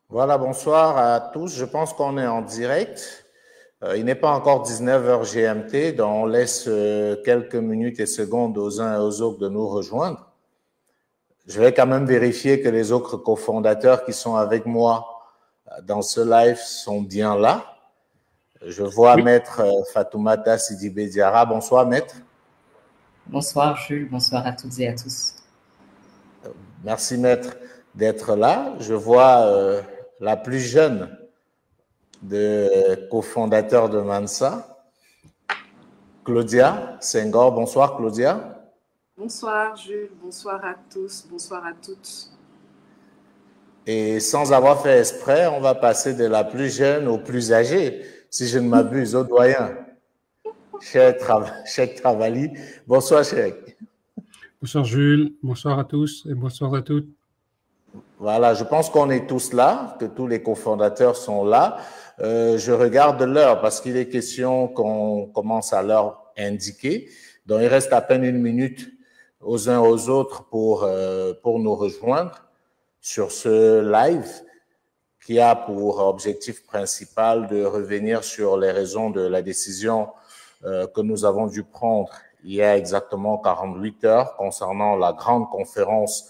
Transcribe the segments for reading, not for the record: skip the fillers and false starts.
Voilà, bonsoir à tous. Je pense qu'on est en direct. Il n'est pas encore 19 heures GMT, donc on laisse quelques minutes et secondes aux uns et aux autres de nous rejoindre. Je vais quand même vérifier que les autres cofondateurs qui sont avec moi dans ce live sont bien là. Je vois Maître Fatoumata Sidibé Diarra. Bonsoir, Maître. Bonsoir, Jules. Bonsoir à toutes et à tous. Merci, Maître, d'être là. Je vois la plus jeune de cofondateurs de Mansa, Claudia Senghor. Bonsoir, Claudia. Bonsoir, Jules. Bonsoir à tous. Bonsoir à toutes. Et sans avoir fait exprès, on va passer de la plus jeune au plus âgé, si je ne m'abuse, au doyen. Cheikh Travali. Bonsoir, Cheikh. Bonsoir, Jules. Bonsoir à tous et bonsoir à toutes. Voilà, je pense qu'on est tous là, que tous les cofondateurs sont là. Je regarde l'heure parce qu'il est question qu'on commence à l'heure indiquée. Donc, il reste à peine une minute aux uns aux autres pour nous rejoindre sur ce live qui a pour objectif principal de revenir sur les raisons de la décision que nous avons dû prendre il y a exactement 48 heures concernant la grande conférence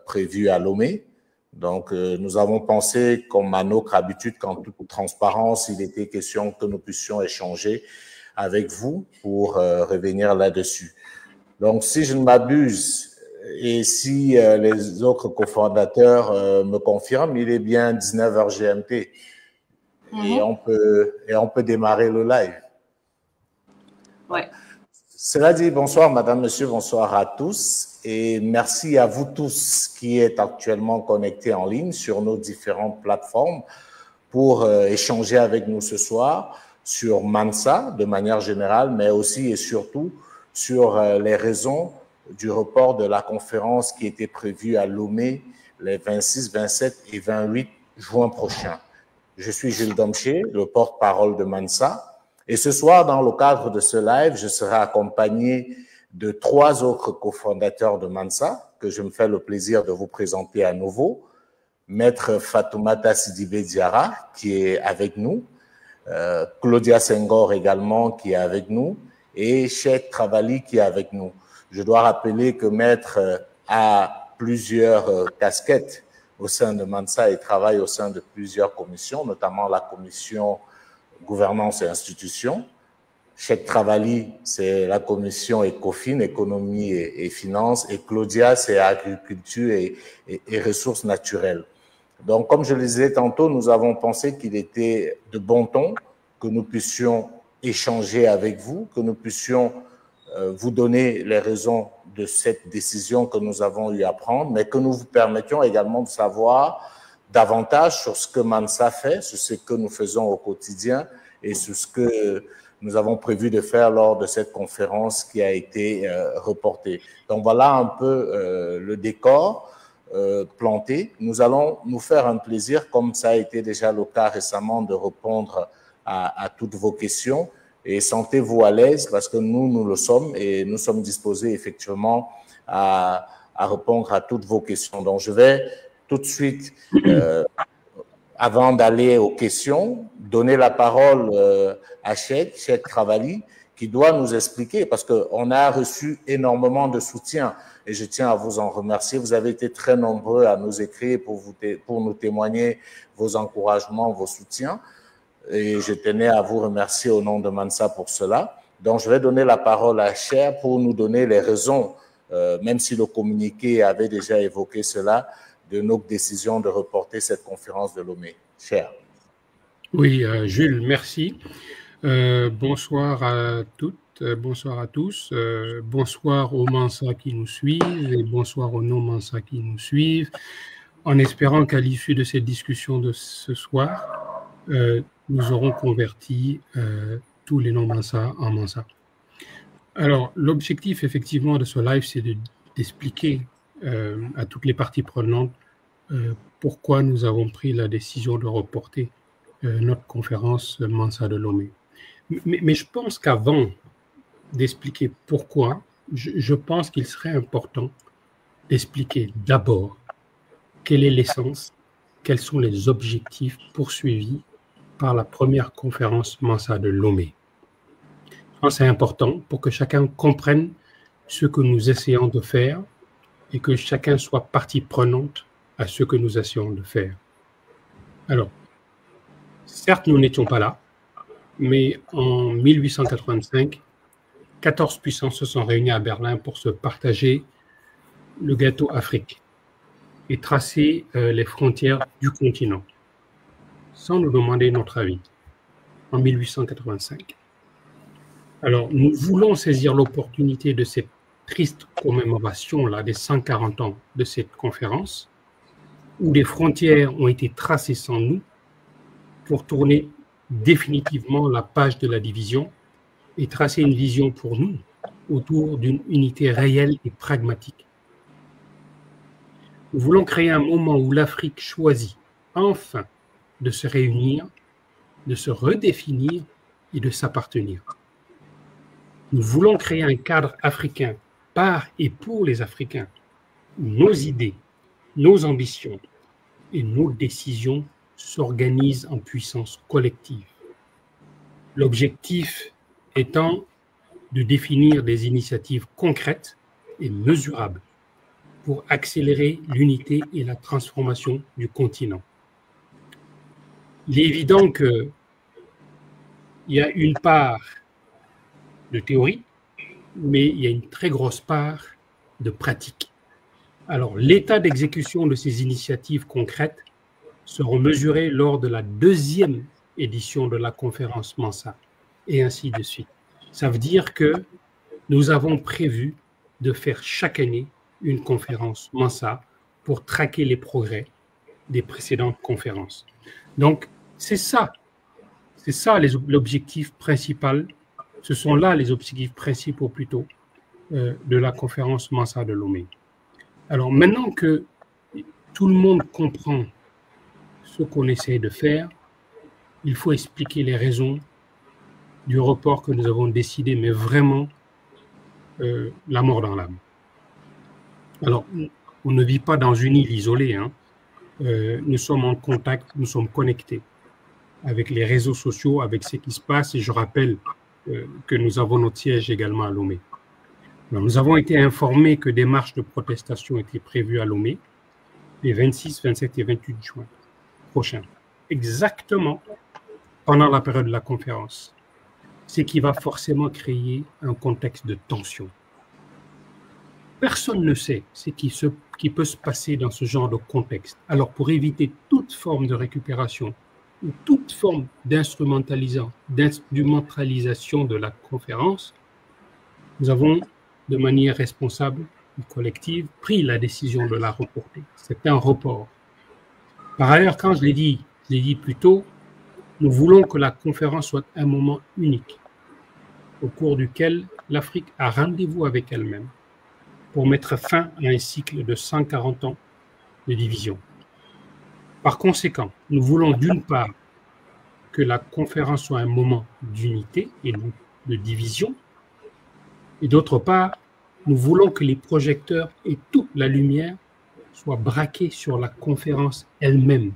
prévue à Lomé. Donc, nous avons pensé, comme à notre habitude, qu'en toute transparence, il était question que nous puissions échanger avec vous pour revenir là-dessus. Donc, si je ne m'abuse, et si les autres cofondateurs me confirment, il est bien 19h GMT. Et on peut démarrer le live. Ouais. Cela dit, bonsoir madame, monsieur, bonsoir à tous et merci à vous tous qui êtes actuellement connectés en ligne sur nos différentes plateformes pour échanger avec nous ce soir sur Mansa de manière générale, mais aussi et surtout sur les raisons du report de la conférence qui était prévue à Lomé les 26, 27 et 28 juin prochains. Je suis Jules Domché, le porte-parole de Mansa. Et ce soir, dans le cadre de ce live, je serai accompagné de 3 autres cofondateurs de Mansa, que je me fais le plaisir de vous présenter à nouveau. Maître Fatoumata Sidibé Diarra, qui est avec nous, Claudia Senghor également, qui est avec nous, et Cheikh Travali, qui est avec nous. Je dois rappeler que Maître a plusieurs casquettes au sein de Mansa et travaille au sein de plusieurs commissions, notamment la commission gouvernance et institutions. Cheikh Travali, c'est la commission ECOFIN, économie et finances, et Claudia, c'est agriculture et ressources naturelles. Donc, comme je le disais tantôt, nous avons pensé qu'il était de bon ton que nous puissions échanger avec vous, que nous puissions vous donner les raisons de cette décision que nous avons eu à prendre, mais que nous vous permettions également de savoir davantage sur ce que Mansa fait, sur ce que nous faisons au quotidien et sur ce que nous avons prévu de faire lors de cette conférence qui a été reportée. Donc voilà un peu le décor planté. Nous allons nous faire un plaisir, comme ça a été déjà le cas récemment, de répondre à toutes vos questions. Et sentez-vous à l'aise parce que nous le sommes et nous sommes disposés effectivement à répondre à toutes vos questions. Donc je vais tout de suite, avant d'aller aux questions, donner la parole à Cheikh Travali, qui doit nous expliquer, parce qu'on a reçu énormément de soutien, et je tiens à vous en remercier. Vous avez été très nombreux à nous écrire pour nous témoigner vos encouragements, vos soutiens, et je tenais à vous remercier au nom de Mansa pour cela. Donc, je vais donner la parole à Cheikh pour nous donner les raisons, même si le communiqué avait déjà évoqué cela, de notre décision de reporter cette conférence de Lomé. Cher. Oui, Jules, merci. Bonsoir à toutes, bonsoir à tous. Bonsoir aux Mansa qui nous suivent et bonsoir aux non-Mansa qui nous suivent. En espérant qu'à l'issue de cette discussion de ce soir, nous aurons converti tous les non-Mansa en Mansa. Alors, l'objectif effectivement de ce live, c'est d'expliquer à toutes les parties prenantes pourquoi nous avons pris la décision de reporter notre conférence Mansa de Lomé. Mais je pense qu'avant d'expliquer pourquoi, je pense qu'il serait important d'expliquer d'abord quelle est l'essence, quels sont les objectifs poursuivis par la première conférence Mansa de Lomé. Je pense que c'est important pour que chacun comprenne ce que nous essayons de faire et que chacun soit partie prenante à ce que nous essayons de faire. Alors, certes, nous n'étions pas là, mais en 1885, 14 puissances se sont réunies à Berlin pour se partager le gâteau Afrique et tracer les frontières du continent, sans nous demander notre avis, en 1885. Alors, nous voulons saisir l'opportunité de cette triste commémoration-là, des 140 ans de cette conférence, où des frontières ont été tracées sans nous, pour tourner définitivement la page de la division et tracer une vision pour nous autour d'une unité réelle et pragmatique. Nous voulons créer un moment où l'Afrique choisit enfin de se réunir, de se redéfinir et de s'appartenir. Nous voulons créer un cadre africain par et pour les Africains, où nos idées, nos ambitions et nos décisions s'organisent en puissance collective. L'objectif étant de définir des initiatives concrètes et mesurables pour accélérer l'unité et la transformation du continent. Il est évident qu'il y a une part de théorie, mais il y a une très grosse part de pratique. Alors, l'état d'exécution de ces initiatives concrètes seront mesurées lors de la deuxième édition de la conférence Mansa, et ainsi de suite. Ça veut dire que nous avons prévu de faire chaque année une conférence Mansa pour traquer les progrès des précédentes conférences. Donc, c'est ça l'objectif principal, ce sont là les objectifs principaux plutôt de la conférence Mansa de Lomé. Alors maintenant que tout le monde comprend ce qu'on essaie de faire, il faut expliquer les raisons du report que nous avons décidé, mais vraiment la mort dans l'âme. Alors, on ne vit pas dans une île isolée, hein. Nous sommes en contact, nous sommes connectés avec les réseaux sociaux, avec ce qui se passe, et je rappelle que nous avons notre siège également à Lomé. Alors, nous avons été informés que des marches de protestation étaient prévues à Lomé les 26, 27 et 28 juin prochains, exactement pendant la période de la conférence, ce qui va forcément créer un contexte de tension. Personne ne sait ce qui peut se passer dans ce genre de contexte. Alors, pour éviter toute forme de récupération ou toute forme d'instrumentalisation de la conférence, nous avons, de manière responsable et collective, pris la décision de la reporter. C'est un report. Par ailleurs, quand je l'ai dit plus tôt, nous voulons que la conférence soit un moment unique, au cours duquel l'Afrique a rendez-vous avec elle-même pour mettre fin à un cycle de 140 ans de division. Par conséquent, nous voulons d'une part que la conférence soit un moment d'unité et non de division, et d'autre part, nous voulons que les projecteurs et toute la lumière soient braqués sur la conférence elle-même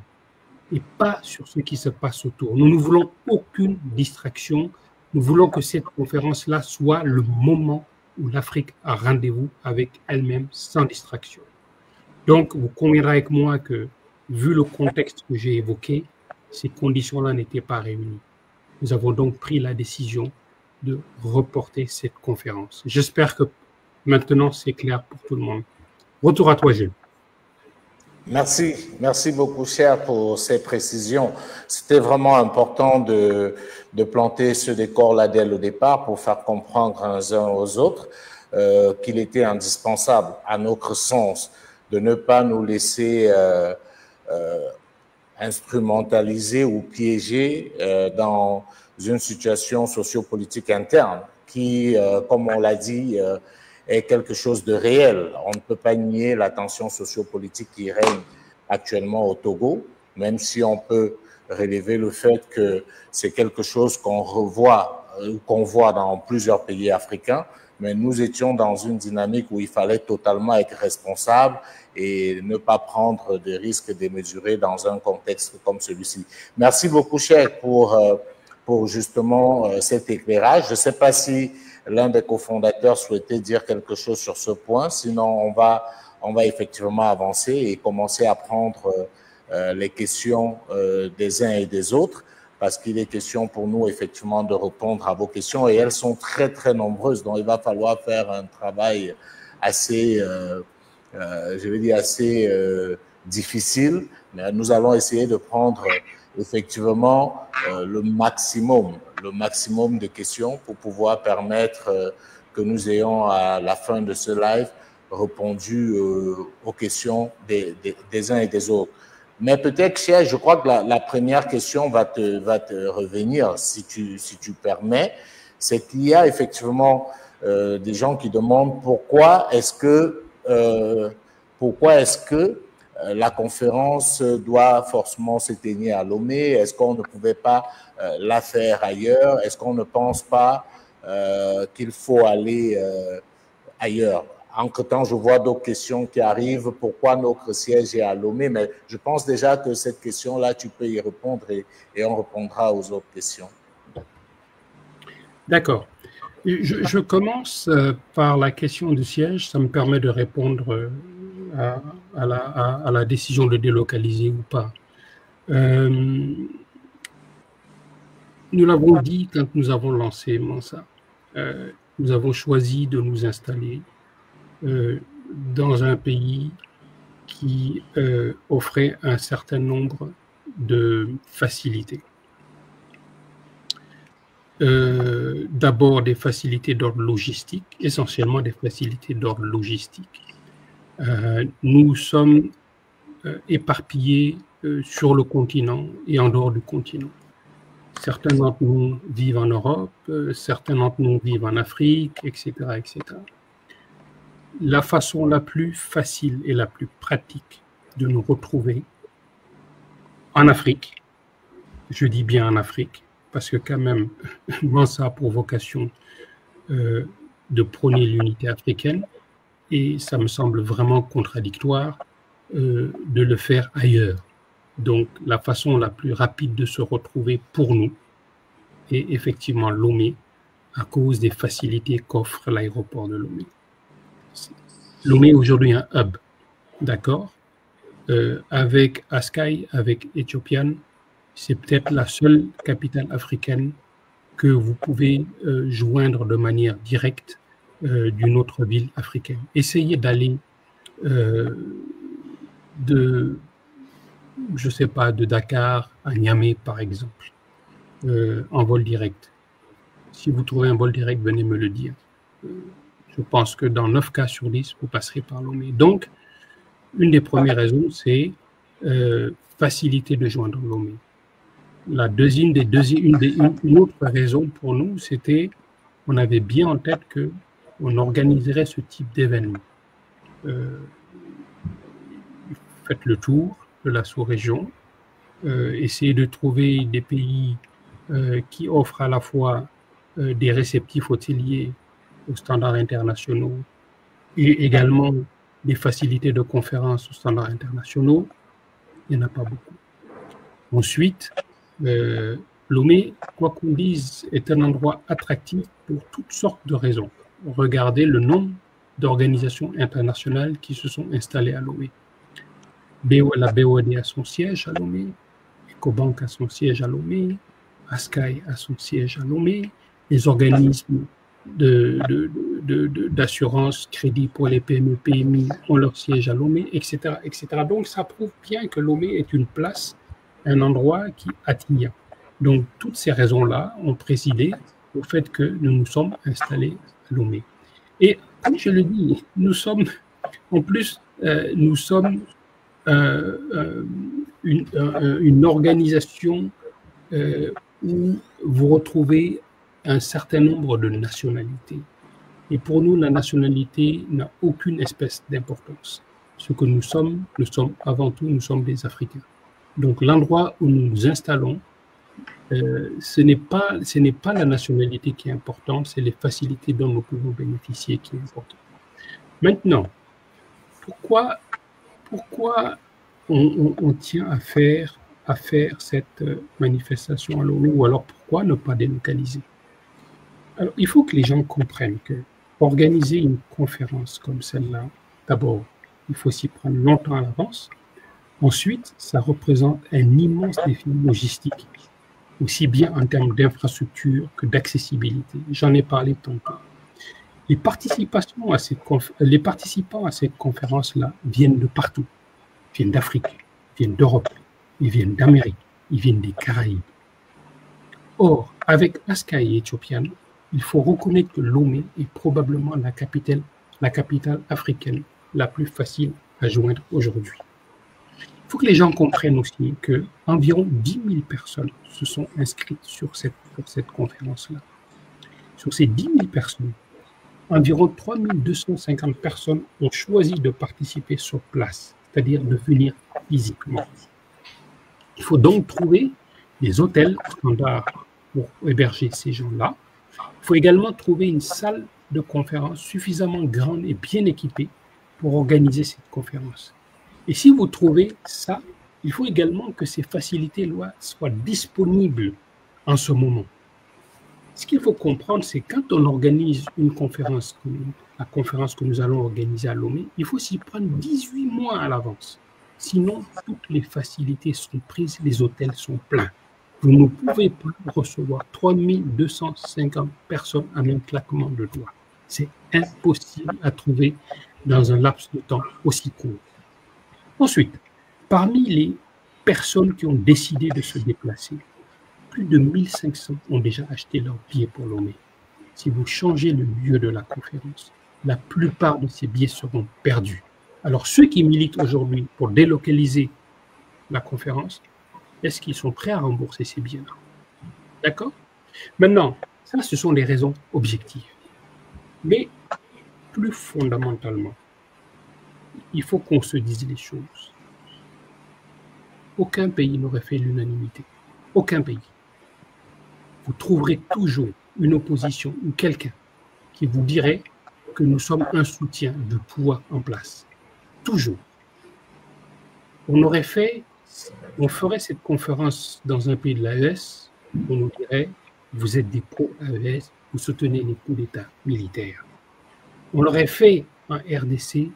et pas sur ce qui se passe autour. Nous ne voulons aucune distraction. Nous voulons que cette conférence-là soit le moment où l'Afrique a rendez-vous avec elle-même sans distraction. Donc, vous conviendrez avec moi que, vu le contexte que j'ai évoqué, ces conditions-là n'étaient pas réunies. Nous avons donc pris la décision de reporter cette conférence. J'espère que maintenant c'est clair pour tout le monde. Retour à toi, Gilles. Merci beaucoup, cher, pour ces précisions. C'était vraiment important de planter ce décor-là dès le départ pour faire comprendre uns aux autres qu'il était indispensable, à notre sens, de ne pas nous laisser instrumentaliser ou piéger dans une situation sociopolitique interne qui, comme on l'a dit, est quelque chose de réel. On ne peut pas nier la tension sociopolitique qui règne actuellement au Togo, même si on peut relever le fait que c'est quelque chose qu'on revoit ou qu'on voit dans plusieurs pays africains, mais nous étions dans une dynamique où il fallait totalement être responsable et ne pas prendre des risques démesurés dans un contexte comme celui-ci. Merci beaucoup, Cheikh, pour justement cet éclairage. Je ne sais pas si l'un des cofondateurs souhaitait dire quelque chose sur ce point, sinon on va effectivement avancer et commencer à prendre les questions des uns et des autres, parce qu'il est question pour nous effectivement de répondre à vos questions et elles sont très très nombreuses, donc il va falloir faire un travail assez, je vais dire assez difficile, mais nous allons essayer de prendre effectivement le maximum de questions pour pouvoir permettre que nous ayons à la fin de ce live répondu aux questions des uns et des autres. Mais peut-être, Cheikh, je crois que la première question va te revenir, si tu permets. C'est qu'il y a effectivement des gens qui demandent pourquoi est-ce que la conférence doit forcément se tenir à Lomé? Est-ce qu'on ne pouvait pas la faire ailleurs? Est-ce qu'on ne pense pas qu'il faut aller ailleurs? Entre-temps, je vois d'autres questions qui arrivent. Pourquoi notre siège est à Lomé? Mais je pense déjà que cette question-là, tu peux y répondre et on répondra aux autres questions. D'accord. Je commence par la question du siège. Ça me permet de répondre à la décision de délocaliser ou pas. Nous l'avons dit quand nous avons lancé Mansa. Nous avons choisi de nous installer dans un pays qui offrait un certain nombre de facilités. D'abord des facilités d'ordre logistique, essentiellement des facilités d'ordre logistique. Nous sommes éparpillés sur le continent et en dehors du continent. Certains d'entre nous vivent en Europe, certains d'entre nous vivent en Afrique, etc., etc. La façon la plus facile et la plus pratique de nous retrouver en Afrique, je dis bien en Afrique, parce que quand même, ça a pour vocation de prôner l'unité africaine, et ça me semble vraiment contradictoire de le faire ailleurs. Donc, la façon la plus rapide de se retrouver pour nous est effectivement Lomé, à cause des facilités qu'offre l'aéroport de Lomé. Lomé est aujourd'hui un hub, d'accord? Avec Askai, avec Ethiopian, c'est peut-être la seule capitale africaine que vous pouvez joindre de manière directe d'une autre ville africaine. Essayez d'aller de Dakar à Niamey, par exemple, en vol direct. Si vous trouvez un vol direct, venez me le dire. Je pense que dans 9 cas sur 10, vous passerez par Lomé. Donc, une des premières raisons, c'est facilité de joindre Lomé. Une autre raison pour nous, c'était on avait bien en tête qu'on organiserait ce type d'événement. Faites le tour de la sous-région, essayez de trouver des pays qui offrent à la fois des réceptifs hôteliers aux standards internationaux et également des facilités de conférences aux standards internationaux. Il n'y en a pas beaucoup. Ensuite, Lomé, quoi qu'on dise, est un endroit attractif pour toutes sortes de raisons. Regardez le nombre d'organisations internationales qui se sont installées à Lomé. La BOAD a son siège à Lomé, EcoBank a son siège à Lomé, Askai a son siège à Lomé, les organismes d'assurance, crédit pour les PME, PMI ont leur siège à Lomé, etc., etc. Donc, ça prouve bien que Lomé est une place, un endroit qui attire. Donc, toutes ces raisons-là ont présidé au fait que nous nous sommes installés à Lomé. Et comme je le dis, nous sommes une organisation où vous retrouvez un certain nombre de nationalités. Et pour nous, la nationalité n'a aucune espèce d'importance. Ce que nous sommes avant tout, nous sommes des Africains. Donc l'endroit où nous nous installons ce n'est pas la nationalité qui est importante, c'est les facilités dont nous pouvons bénéficier qui est important. Maintenant, pourquoi on tient à faire cette manifestation à l'ONU, ou alors pourquoi ne pas délocaliser? Alors, il faut que les gens comprennent que organiser une conférence comme celle-là, d'abord, il faut s'y prendre longtemps à l'avance. Ensuite, ça représente un immense défi logistique, aussi bien en termes d'infrastructure que d'accessibilité. J'en ai parlé tantôt. Les participants à cette conférence-là viennent de partout. Ils viennent d'Afrique, ils viennent d'Europe, ils viennent d'Amérique, ils viennent des Caraïbes. Or, avec Aska et Ethiopian, il faut reconnaître que Lomé est probablement la capitale africaine la plus facile à joindre aujourd'hui. Il faut que les gens comprennent aussi qu'environ 10 000 personnes se sont inscrites sur cette conférence-là. Sur ces 10 000 personnes, environ 3 250 personnes ont choisi de participer sur place, c'est-à-dire de venir physiquement. Il faut donc trouver des hôtels standards pour héberger ces gens-là. Il faut également trouver une salle de conférence suffisamment grande et bien équipée pour organiser cette conférence. Et si vous trouvez ça, il faut également que ces facilités soient disponibles en ce moment. Ce qu'il faut comprendre, c'est quand on organise une conférence, la conférence que nous allons organiser à Lomé, il faut s'y prendre 18 mois à l'avance. Sinon, toutes les facilités sont prises, les hôtels sont pleins. Vous ne pouvez pas recevoir 3 250 personnes en un claquement de doigts. C'est impossible à trouver dans un laps de temps aussi court. Ensuite, parmi les personnes qui ont décidé de se déplacer, plus de 1500 ont déjà acheté leur billet pour Lomé. Si vous changez le lieu de la conférence, la plupart de ces billets seront perdus. Alors, ceux qui militent aujourd'hui pour délocaliser la conférence, est-ce qu'ils sont prêts à rembourser ces billets-là? D'accord? Maintenant, ça, ce sont des raisons objectives. Mais plus fondamentalement, il faut qu'on se dise les choses. Aucun pays n'aurait fait l'unanimité. Aucun pays. Vous trouverez toujours une opposition ou quelqu'un qui vous dirait que nous sommes un soutien de pouvoir en place. Toujours. On ferait cette conférence dans un pays de l'AES, on nous dirait, vous êtes des pro-AES, vous soutenez les coups d'État militaires. On l'aurait fait en RDC,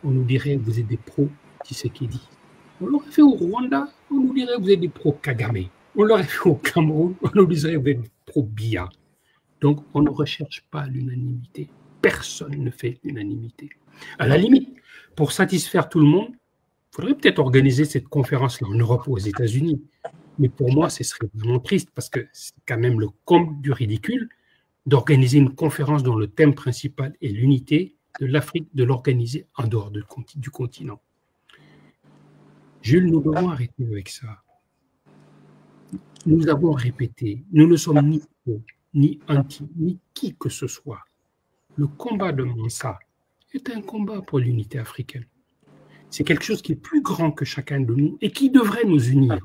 on nous dirait, vous êtes des pro-Tshisekedi. On l'aurait fait au Rwanda, on nous dirait, vous êtes des pro-Kagame. On l'aurait fait au Cameroun, on nous dirait, vous êtes pro-Biya. Donc, on ne recherche pas l'unanimité. Personne ne fait l'unanimité. À la limite, pour satisfaire tout le monde, il faudrait peut-être organiser cette conférence-là en Europe ou aux États-Unis. Mais pour moi, ce serait vraiment triste parce que c'est quand même le comble du ridicule d'organiser une conférence dont le thème principal est l'unité de l'Afrique, de l'organiser en dehors du continent. Jules, nous devons arrêter avec ça. Nous avons répété, nous ne sommes ni pro, ni anti, ni qui que ce soit. Le combat de Mansa est un combat pour l'unité africaine. C'est quelque chose qui est plus grand que chacun de nous et qui devrait nous unir.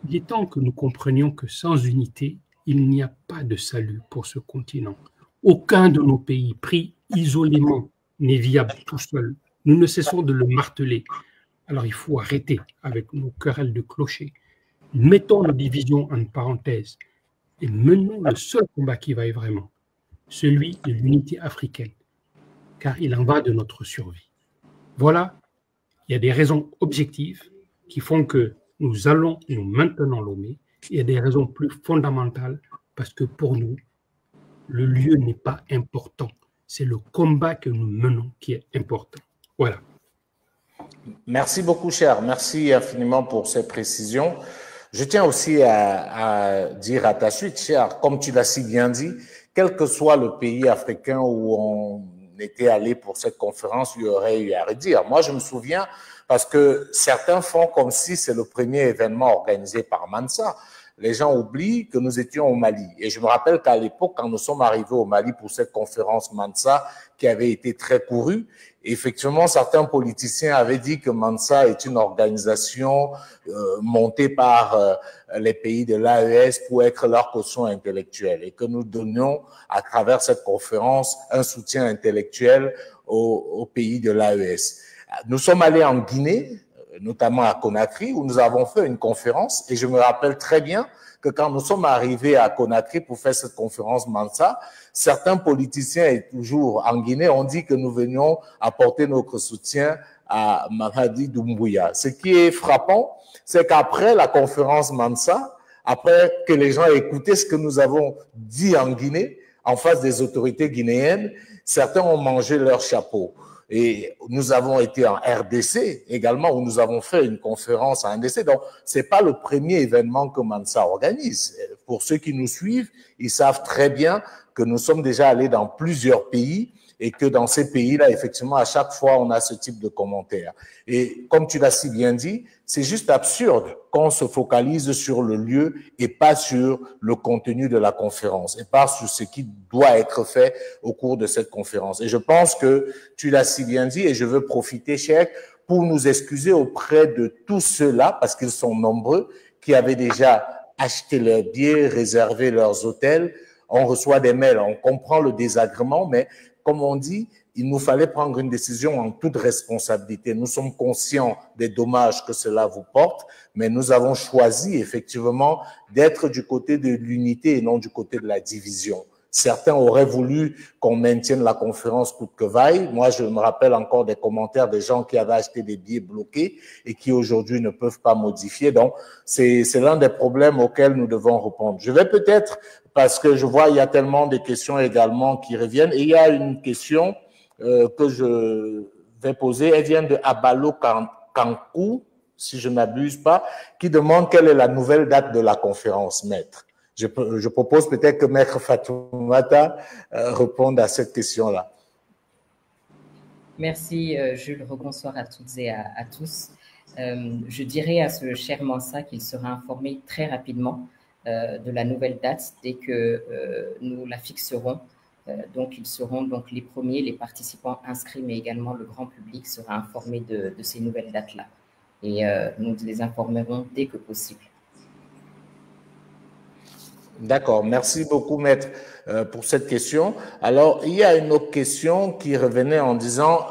Il est temps que nous comprenions que sans unité, il n'y a pas de salut pour ce continent. Aucun de nos pays pris isolément n'est viable tout seul. Nous ne cessons de le marteler. Alors il faut arrêter avec nos querelles de clocher. Mettons nos divisions en parenthèse et menons le seul combat qui vaille vraiment, celui de l'unité africaine, car il en va de notre survie. Voilà, il y a des raisons objectives qui font que nous maintenons Lomé. Il y a des raisons plus fondamentales parce que pour nous, le lieu n'est pas important. C'est le combat que nous menons qui est important. Voilà. Merci beaucoup, cher. Merci infiniment pour ces précisions. Je tiens aussi à dire à ta suite, cher, comme tu l'as si bien dit, quel que soit le pays africain où on était allé pour cette conférence, il y aurait eu à redire. Moi, je me souviens, parce que certains font comme si c'est le premier événement organisé par Mansa. les gens oublient que nous étions au Mali. Et je me rappelle qu'à l'époque, quand nous sommes arrivés au Mali pour cette conférence Mansa, qui avait été très courue, effectivement, certains politiciens avaient dit que Mansa est une organisation montée par les pays de l'AES pour être leur caution intellectuelle et que nous donnions à travers cette conférence un soutien intellectuel aux pays de l'AES. Nous sommes allés en Guinée, notamment à Conakry, où nous avons fait une conférence et je me rappelle très bien que quand nous sommes arrivés à Conakry pour faire cette conférence Mansa, certains politiciens et toujours en Guinée ont dit que nous venions apporter notre soutien à Mamadi Doumbouya. Ce qui est frappant, c'est qu'après la conférence Mansa, après que les gens aient écouté ce que nous avons dit en Guinée, en face des autorités guinéennes, certains ont mangé leur chapeau. Et nous avons été en RDC également, où nous avons fait une conférence en RDC. Donc, c'est pas le premier événement que Mansa organise. Pour ceux qui nous suivent, ils savent très bien que nous sommes déjà allés dans plusieurs pays et que dans ces pays-là, effectivement, à chaque fois, on a ce type de commentaires. Et comme tu l'as si bien dit, c'est juste absurde qu'on se focalise sur le lieu et pas sur le contenu de la conférence et pas sur ce qui doit être fait au cours de cette conférence. Et je pense que tu l'as si bien dit et je veux profiter, Cheikh, pour nous excuser auprès de tous ceux-là, parce qu'ils sont nombreux, qui avaient déjà acheté leurs billets, réservé leurs hôtels. On reçoit des mails, on comprend le désagrément, mais comme on dit, il nous fallait prendre une décision en toute responsabilité. Nous sommes conscients des dommages que cela vous porte, mais nous avons choisi effectivement d'être du côté de l'unité et non du côté de la division. Certains auraient voulu qu'on maintienne la conférence coûte que vaille. Moi, je me rappelle encore des commentaires des gens qui avaient acheté des billets bloqués et qui aujourd'hui ne peuvent pas modifier. Donc, c'est l'un des problèmes auxquels nous devons répondre. Je vais peut-être, parce que je vois il y a tellement de questions également qui reviennent, et il y a une question que je vais poser. Elle vient de Abalo Kankou, si je ne m'abuse pas, qui demande quelle est la nouvelle date de la conférence, maître. Je propose peut-être que Maître Fatoumata réponde à cette question-là. Merci, Jules. Rebonsoir à toutes et à tous. Je dirais à ce cher Mansa qu'il sera informé très rapidement de la nouvelle date dès que nous la fixerons. Donc, ils seront donc les premiers, les participants inscrits, mais également le grand public sera informé de ces nouvelles dates-là. Et nous les informerons dès que possible. D'accord, merci beaucoup, maître, pour cette question. Alors, il y a une autre question qui revenait en disant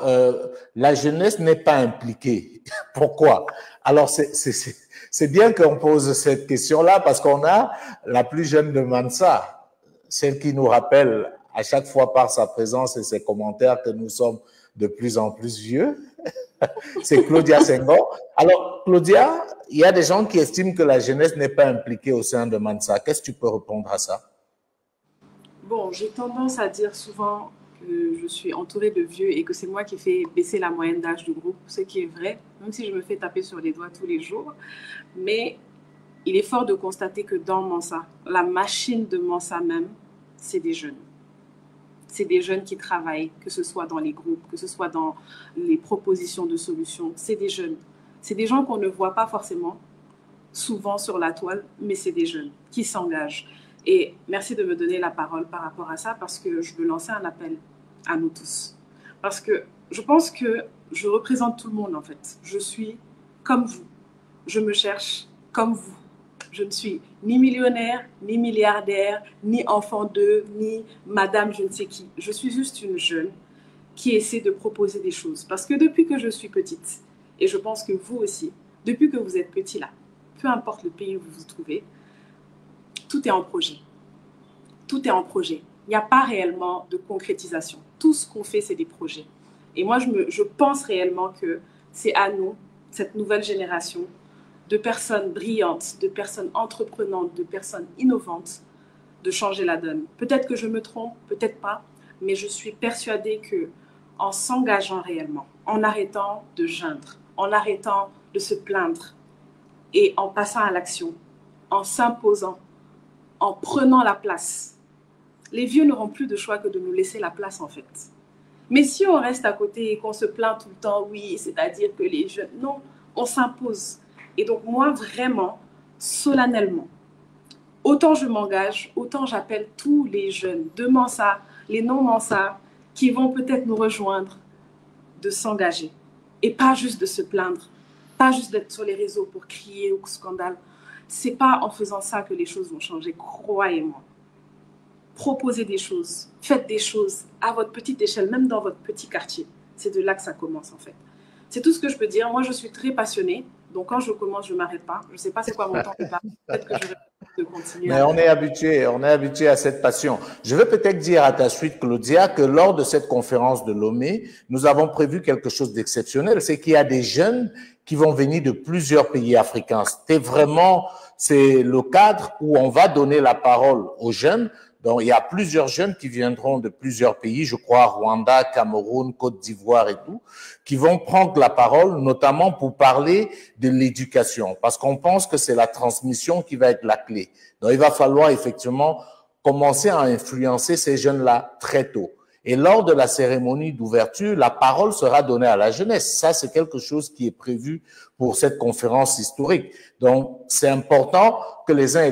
la jeunesse n'est pas impliquée. Pourquoi? Alors, c'est bien qu'on pose cette question-là parce qu'on a la plus jeune de Mansa, celle qui nous rappelle à chaque fois par sa présence et ses commentaires que nous sommes de plus en plus vieux. C'est Claudia Senghor. Alors, Claudia, il y a des gens qui estiment que la jeunesse n'est pas impliquée au sein de Mansa. Qu'est-ce que tu peux répondre à ça? Bon, j'ai tendance à dire souvent que je suis entourée de vieux et que c'est moi qui fais baisser la moyenne d'âge du groupe, ce qui est vrai, même si je me fais taper sur les doigts tous les jours. Mais il est fort de constater que dans Mansa, la machine de Mansa même, c'est des jeunes. C'est des jeunes qui travaillent, que ce soit dans les groupes, que ce soit dans les propositions de solutions. C'est des jeunes. C'est des gens qu'on ne voit pas forcément souvent sur la toile, mais c'est des jeunes qui s'engagent. Et merci de me donner la parole par rapport à ça, parce que je veux lancer un appel à nous tous. Parce que je pense que je représente tout le monde, en fait. Je suis comme vous. Je me cherche comme vous. Je ne suis ni millionnaire, ni milliardaire, ni enfant d'eux, ni madame je ne sais qui. Je suis juste une jeune qui essaie de proposer des choses. Parce que depuis que je suis petite, et je pense que vous aussi, depuis que vous êtes petit là, peu importe le pays où vous vous trouvez, tout est en projet. Tout est en projet. Il n'y a pas réellement de concrétisation. Tout ce qu'on fait, c'est des projets. Et moi, je pense réellement que c'est à nous, cette nouvelle génération, de personnes brillantes, de personnes entreprenantes, de personnes innovantes, de changer la donne. Peut-être que je me trompe, peut-être pas, mais je suis persuadée que en s'engageant réellement, en arrêtant de geindre, en arrêtant de se plaindre et en passant à l'action, en s'imposant, en prenant la place, les vieux n'auront plus de choix que de nous laisser la place en fait. Mais si on reste à côté et qu'on se plaint tout le temps, oui, c'est-à-dire que les jeunes, non, on s'impose. Et donc moi, vraiment, solennellement, autant je m'engage, autant j'appelle tous les jeunes de Mansa, les non-Mansa, qui vont peut-être nous rejoindre, de s'engager. Et pas juste de se plaindre, pas juste d'être sur les réseaux pour crier au scandale. C'est pas en faisant ça que les choses vont changer, croyez-moi. Proposez des choses, faites des choses à votre petite échelle, même dans votre petit quartier. C'est de là que ça commence en fait. C'est tout ce que je peux dire. Moi, je suis très passionnée. Donc, quand je commence, je ne m'arrête pas. Je ne sais pas c'est quoi mon temps de parler. Peut-être que je vais continuer. Mais on est habitué à cette passion. Je veux peut-être dire à ta suite, Claudia, que lors de cette conférence de Lomé, nous avons prévu quelque chose d'exceptionnel. C'est qu'il y a des jeunes qui vont venir de plusieurs pays africains. C'est le cadre où on va donner la parole aux jeunes. Donc, il y a plusieurs jeunes qui viendront de plusieurs pays, je crois Rwanda, Cameroun, Côte d'Ivoire et tout, qui vont prendre la parole, notamment pour parler de l'éducation, parce qu'on pense que c'est la transmission qui va être la clé. Donc, il va falloir effectivement commencer à influencer ces jeunes-là très tôt. Et lors de la cérémonie d'ouverture, la parole sera donnée à la jeunesse. Ça, c'est quelque chose qui est prévu pour cette conférence historique. Donc, c'est important que les uns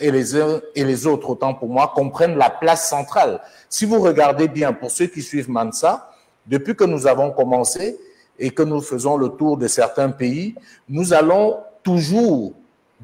et les autres autant pour moi, comprennent la place centrale. Si vous regardez bien, pour ceux qui suivent Mansa, depuis que nous avons commencé et que nous faisons le tour de certains pays, nous allons toujours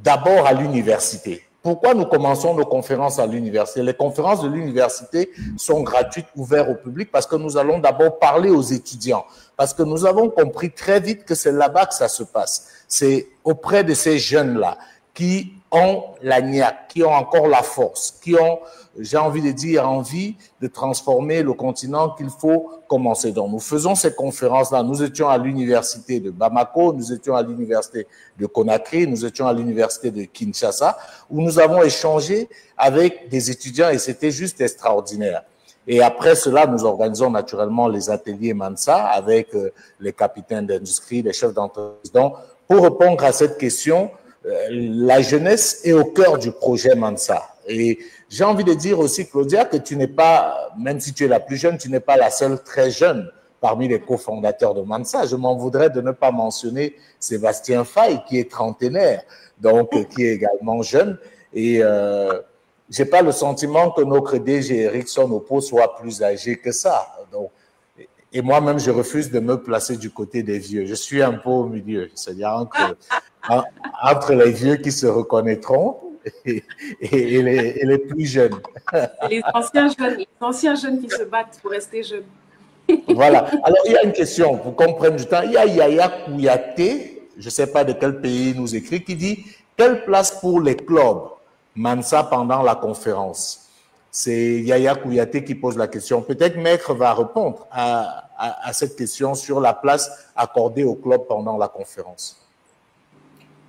d'abord à l'université. Pourquoi nous commençons nos conférences à l'université? Les conférences de l'université sont gratuites, ouvertes au public, parce que nous allons d'abord parler aux étudiants, parce que nous avons compris très vite que c'est là-bas que ça se passe. C'est auprès de ces jeunes-là qui ont la niaque, qui ont encore la force, qui ont, j'ai envie de dire, envie de transformer le continent qu'il faut commencer. Donc, nous faisons ces conférences-là. Nous étions à l'université de Bamako, nous étions à l'université de Conakry, nous étions à l'université de Kinshasa, où nous avons échangé avec des étudiants et c'était juste extraordinaire. Et après cela, nous organisons naturellement les ateliers Mansa avec les capitaines d'industrie, les chefs d'entreprise. Donc, pour répondre à cette question, la jeunesse est au cœur du projet Mansa. Et j'ai envie de dire aussi, Claudia, que tu n'es pas, même si tu es la plus jeune, tu n'es pas la seule très jeune parmi les cofondateurs de Mansa. Je m'en voudrais de ne pas mentionner Sébastien Faye, qui est trentenaire, donc qui est également jeune. Et j'ai pas le sentiment que notre DG Eric Sonopo soit plus âgé que ça. Donc, et moi-même, je refuse de me placer du côté des vieux. Je suis un peu au milieu, c'est-à-dire entre les vieux qui se reconnaîtront et les plus jeunes. Les anciens jeunes qui se battent pour rester jeunes. Voilà. Alors, il y a une question, pour qu'on prenne du temps. Il y a Yaya Kouyaté, je ne sais pas de quel pays il nous écrit, qui dit « Quelle place pour les clubs Mansa pendant la conférence ?» C'est Yaya Kouyaté qui pose la question. Peut-être Maître va répondre à cette question sur la place accordée aux clubs pendant la conférence.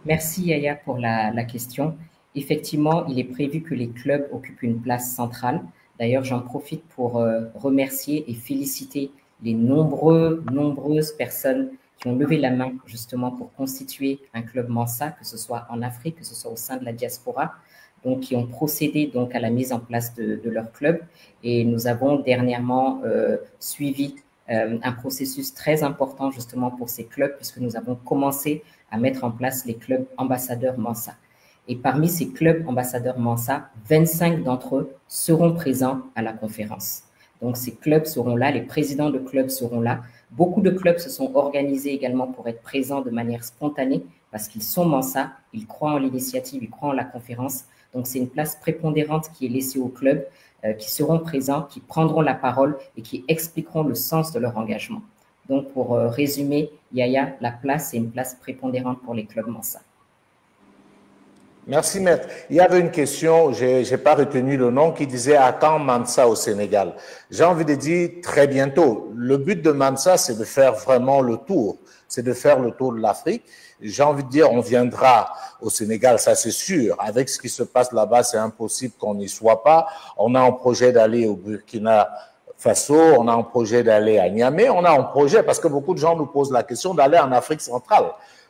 Merci Yaya pour la question. Effectivement, il est prévu que les clubs occupent une place centrale. D'ailleurs, j'en profite pour remercier et féliciter les nombreuses personnes qui ont levé la main justement pour constituer un club Mansa, que ce soit en Afrique, que ce soit au sein de la diaspora, donc qui ont procédé donc à la mise en place de leur club. Et nous avons dernièrement suivi un processus très important justement pour ces clubs, puisque nous avons commencé à mettre en place les clubs ambassadeurs Mansa. Et parmi ces clubs ambassadeurs Mansa, 25 d'entre eux seront présents à la conférence. Donc ces clubs seront là, les présidents de clubs seront là. Beaucoup de clubs se sont organisés également pour être présents de manière spontanée parce qu'ils sont Mansa, ils croient en l'initiative, ils croient en la conférence. Donc c'est une place prépondérante qui est laissée aux clubs qui seront présents, qui prendront la parole et qui expliqueront le sens de leur engagement. Donc pour résumer, Yaya, la place, c'est une place prépondérante pour les clubs Mansa. Merci, Maître. Il y avait une question, je n'ai pas retenu le nom, qui disait « À quand Mansa au Sénégal ?» J'ai envie de dire très bientôt. Le but de Mansa, c'est de faire vraiment le tour. C'est de faire le tour de l'Afrique. J'ai envie de dire, on viendra au Sénégal, ça c'est sûr. Avec ce qui se passe là-bas, c'est impossible qu'on n'y soit pas. On a un projet d'aller au Burkina Faso, on a un projet d'aller à Niamey, on a un projet, parce que beaucoup de gens nous posent la question d'aller en Afrique centrale.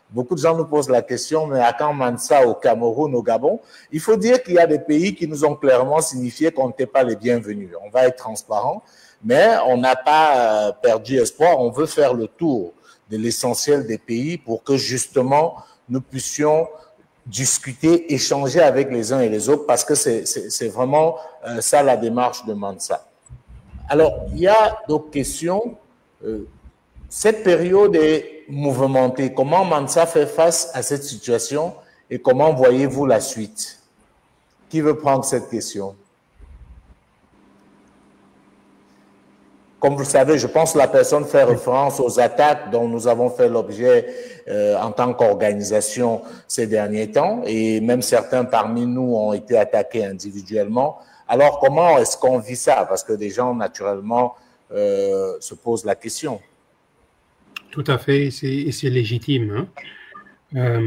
Beaucoup de gens nous posent la question, mais à quand Mansa au Cameroun, au Gabon? Il faut dire qu'il y a des pays qui nous ont clairement signifié qu'on n'était pas les bienvenus. On va être transparent, mais on n'a pas perdu espoir. On veut faire le tour de l'essentiel des pays pour que justement nous puissions discuter, échanger avec les uns et les autres, parce que c'est vraiment ça la démarche de Mansa. Alors, il y a d'autres questions. Cette période est mouvementée. Comment Mansa fait face à cette situation et comment voyez-vous la suite? Qui veut prendre cette question? Comme vous le savez, je pense que la personne fait référence aux attaques dont nous avons fait l'objet en tant qu'organisation ces derniers temps, et même certains parmi nous ont été attaqués individuellement. Alors, comment est-ce qu'on vit ça? Parce que des gens, naturellement, se posent la question. Tout à fait, et c'est légitime. Hein.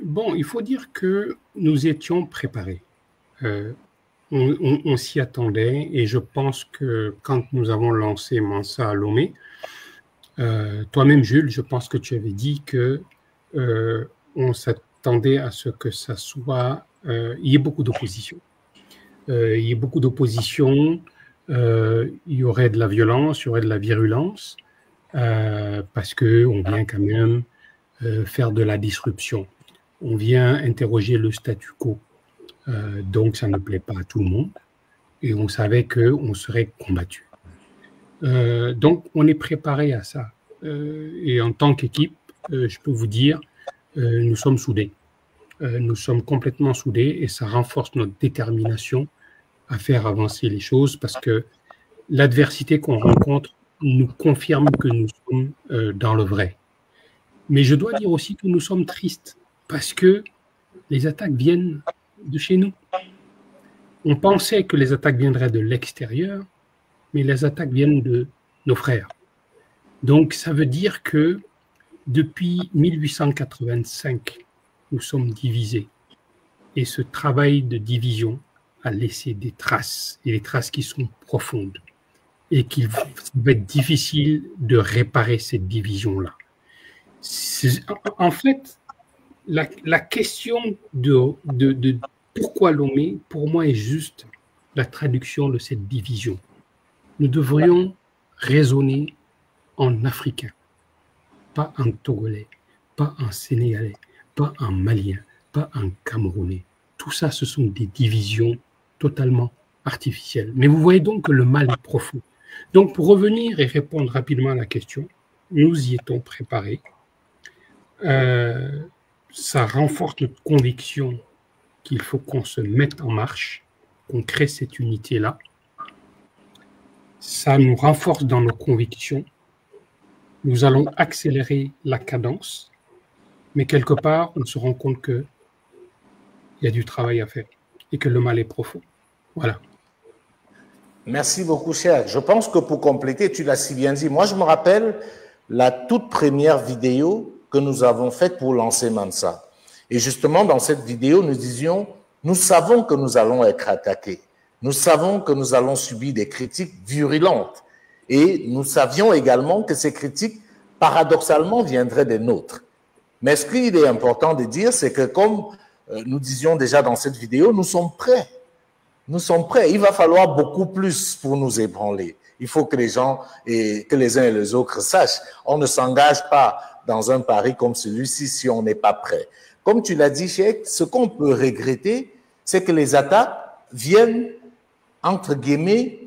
Bon, il faut dire que nous étions préparés. On s'y attendait, et je pense que quand nous avons lancé Mansa à Lomé, toi-même, Jules, je pense que tu avais dit que on s'attendait à ce que ça soit, il y ait beaucoup d'opposition. Il y ait beaucoup d'opposition, il y aurait de la violence, il y aurait de la virulence, parce qu'on vient quand même faire de la disruption. On vient interroger le statu quo. Donc, ça ne plaît pas à tout le monde. Et on savait qu'on serait combattu. Donc, on est préparé à ça. Et en tant qu'équipe, je peux vous dire, nous sommes soudés. Nous sommes complètement soudés et ça renforce notre détermination à faire avancer les choses parce que l'adversité qu'on rencontre nous confirme que nous sommes dans le vrai. Mais je dois dire aussi que nous sommes tristes parce que les attaques viennent de chez nous. On pensait que les attaques viendraient de l'extérieur, mais les attaques viennent de nos frères. Donc, ça veut dire que depuis 1885, nous sommes divisés. Et ce travail de division a laissé des traces, et des traces qui sont profondes, et qu'il va être difficile de réparer cette division-là. En fait, la question de pourquoi Lomé, pour moi, est juste la traduction de cette division. Nous devrions raisonner en africain, pas en togolais, pas en sénégalais, pas en malien, pas en camerounais. Tout ça, ce sont des divisions totalement artificielles. Mais vous voyez donc que le mal est profond. Donc, pour revenir et répondre rapidement à la question, nous y étions préparés. Ça renforce notre conviction qu'il faut qu'on se mette en marche, qu'on crée cette unité-là. Ça nous renforce dans nos convictions. Nous allons accélérer la cadence, mais quelque part, on se rend compte qu'il y a du travail à faire et que le mal est profond. Voilà. Merci beaucoup, cher. Je pense que pour compléter, tu l'as si bien dit. Moi, je me rappelle la toute première vidéo que nous avons faite pour lancer Mansa. Et justement, dans cette vidéo, nous disions, nous savons que nous allons être attaqués. Nous savons que nous allons subir des critiques virulentes. Et nous savions également que ces critiques, paradoxalement, viendraient des nôtres. Mais ce qu'il est important de dire, c'est que comme nous disions déjà dans cette vidéo, nous sommes prêts. Nous sommes prêts. Il va falloir beaucoup plus pour nous ébranler. Il faut que les gens et que les uns et les autres sachent. On ne s'engage pas dans un pari comme celui-ci si on n'est pas prêt. Comme tu l'as dit, Cheikh, ce qu'on peut regretter, c'est que les attaques viennent, entre guillemets,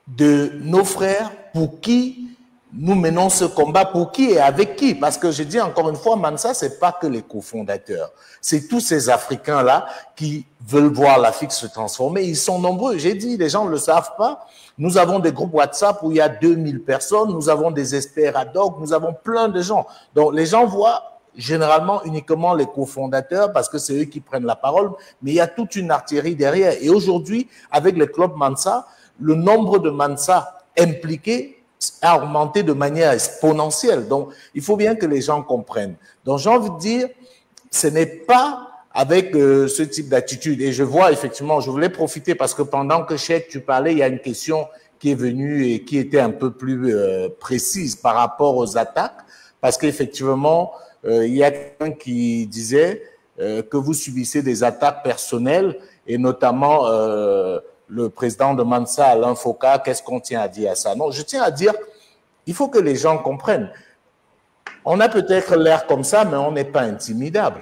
de nos frères pour qui nous menons ce combat, pour qui et avec qui. Parce que je dis encore une fois, Mansa, ce n'est pas que les cofondateurs. C'est tous ces Africains-là qui veulent voir l'Afrique se transformer. Ils sont nombreux. J'ai dit, les gens ne le savent pas. Nous avons des groupes WhatsApp où il y a 2000 personnes. Nous avons des experts ad hoc. Nous avons plein de gens. Donc, les gens voient généralement uniquement les cofondateurs parce que c'est eux qui prennent la parole. Mais il y a toute une artillerie derrière. Et aujourd'hui, avec le club Mansa, le nombre de Mansa impliqués a augmenté de manière exponentielle. Donc, il faut bien que les gens comprennent. Donc, j'ai envie de dire, ce n'est pas avec ce type d'attitude. Et je vois effectivement, je voulais profiter parce que pendant que Cheikh, tu parlais, il y a une question qui est venue et qui était un peu plus précise par rapport aux attaques. Parce qu'effectivement, il y a quelqu'un qui disait que vous subissez des attaques personnelles et notamment le président de Mansa, Alain Foka, qu'est-ce qu'on tient à dire à ça? Non, je tiens à dire, il faut que les gens comprennent. On a peut-être l'air comme ça, mais on n'est pas intimidable.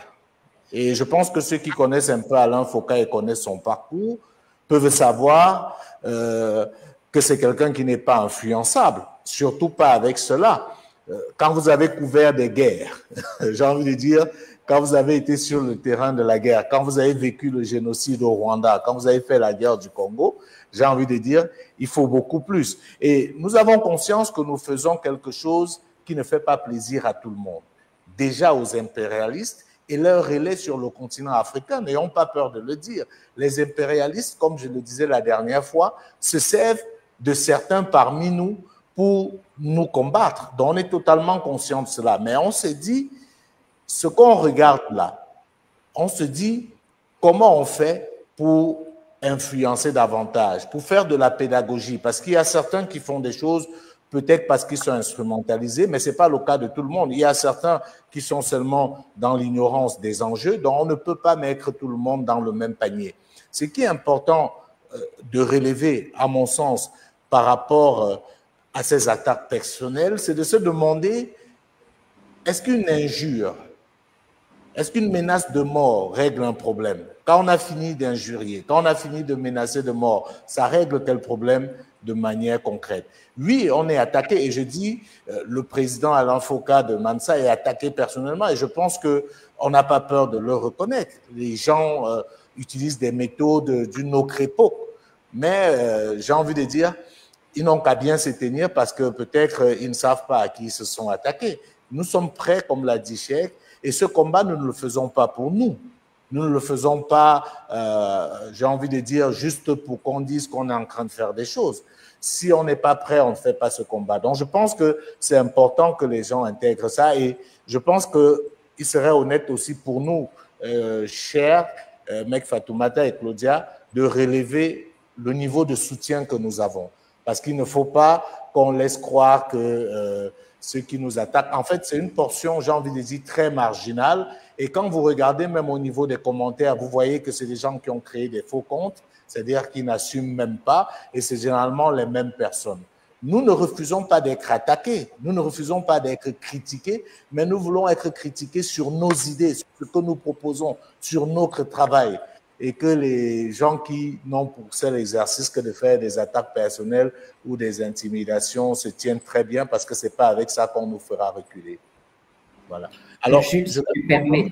Et je pense que ceux qui connaissent un peu Alain Foka et connaissent son parcours peuvent savoir que c'est quelqu'un qui n'est pas influençable, surtout pas avec cela. Quand vous avez couvert des guerres, j'ai envie de dire, quand vous avez été sur le terrain de la guerre, quand vous avez vécu le génocide au Rwanda, quand vous avez fait la guerre du Congo, j'ai envie de dire, il faut beaucoup plus. Et nous avons conscience que nous faisons quelque chose qui ne fait pas plaisir à tout le monde. Déjà aux impérialistes et leur relais sur le continent africain, n'ayons pas peur de le dire. Les impérialistes, comme je le disais la dernière fois, se servent de certains parmi nous pour nous combattre. Donc on est totalement conscient de cela. Mais on se dit, ce qu'on regarde là, on se dit comment on fait pour influencer davantage, pour faire de la pédagogie, parce qu'il y a certains qui font des choses peut-être parce qu'ils sont instrumentalisés, mais ce n'est pas le cas de tout le monde. Il y a certains qui sont seulement dans l'ignorance des enjeux, donc on ne peut pas mettre tout le monde dans le même panier. Ce qui est important de relever, à mon sens, par rapport à ces attaques personnelles, c'est de se demander, est-ce qu'une injure, est-ce qu'une menace de mort règle un problème? Quand on a fini d'injurier, quand on a fini de menacer de mort, ça règle quel problème de manière concrète? Oui, on est attaqué, et je dis, le président Alain Foka de Mansa est attaqué personnellement, et je pense qu'on n'a pas peur de le reconnaître. Les gens utilisent des méthodes d'une autre époque, mais j'ai envie de dire, ils n'ont qu'à bien se tenir parce que peut-être ils ne savent pas à qui ils se sont attaqués. Nous sommes prêts, comme l'a dit Cheikh, et ce combat, nous ne le faisons pas pour nous. Nous ne le faisons pas, j'ai envie de dire, juste pour qu'on dise qu'on est en train de faire des choses. Si on n'est pas prêt, on ne fait pas ce combat. Donc, je pense que c'est important que les gens intègrent ça, et je pense qu'il serait honnête aussi pour nous, chers Mek Fatoumata et Claudia, de relever le niveau de soutien que nous avons. Parce qu'il ne faut pas qu'on laisse croire que ceux qui nous attaquent, en fait, c'est une portion, j'ai envie de dire, très marginale. Et quand vous regardez même au niveau des commentaires, vous voyez que c'est des gens qui ont créé des faux comptes, c'est-à-dire qui n'assument même pas, et c'est généralement les mêmes personnes. Nous ne refusons pas d'être attaqués, nous ne refusons pas d'être critiqués, mais nous voulons être critiqués sur nos idées, sur ce que nous proposons, sur notre travail. Et que les gens qui n'ont pour seul exercice que de faire des attaques personnelles ou des intimidations se tiennent très bien, parce que ce n'est pas avec ça qu'on nous fera reculer. Voilà. Alors, Jules, si tu permets.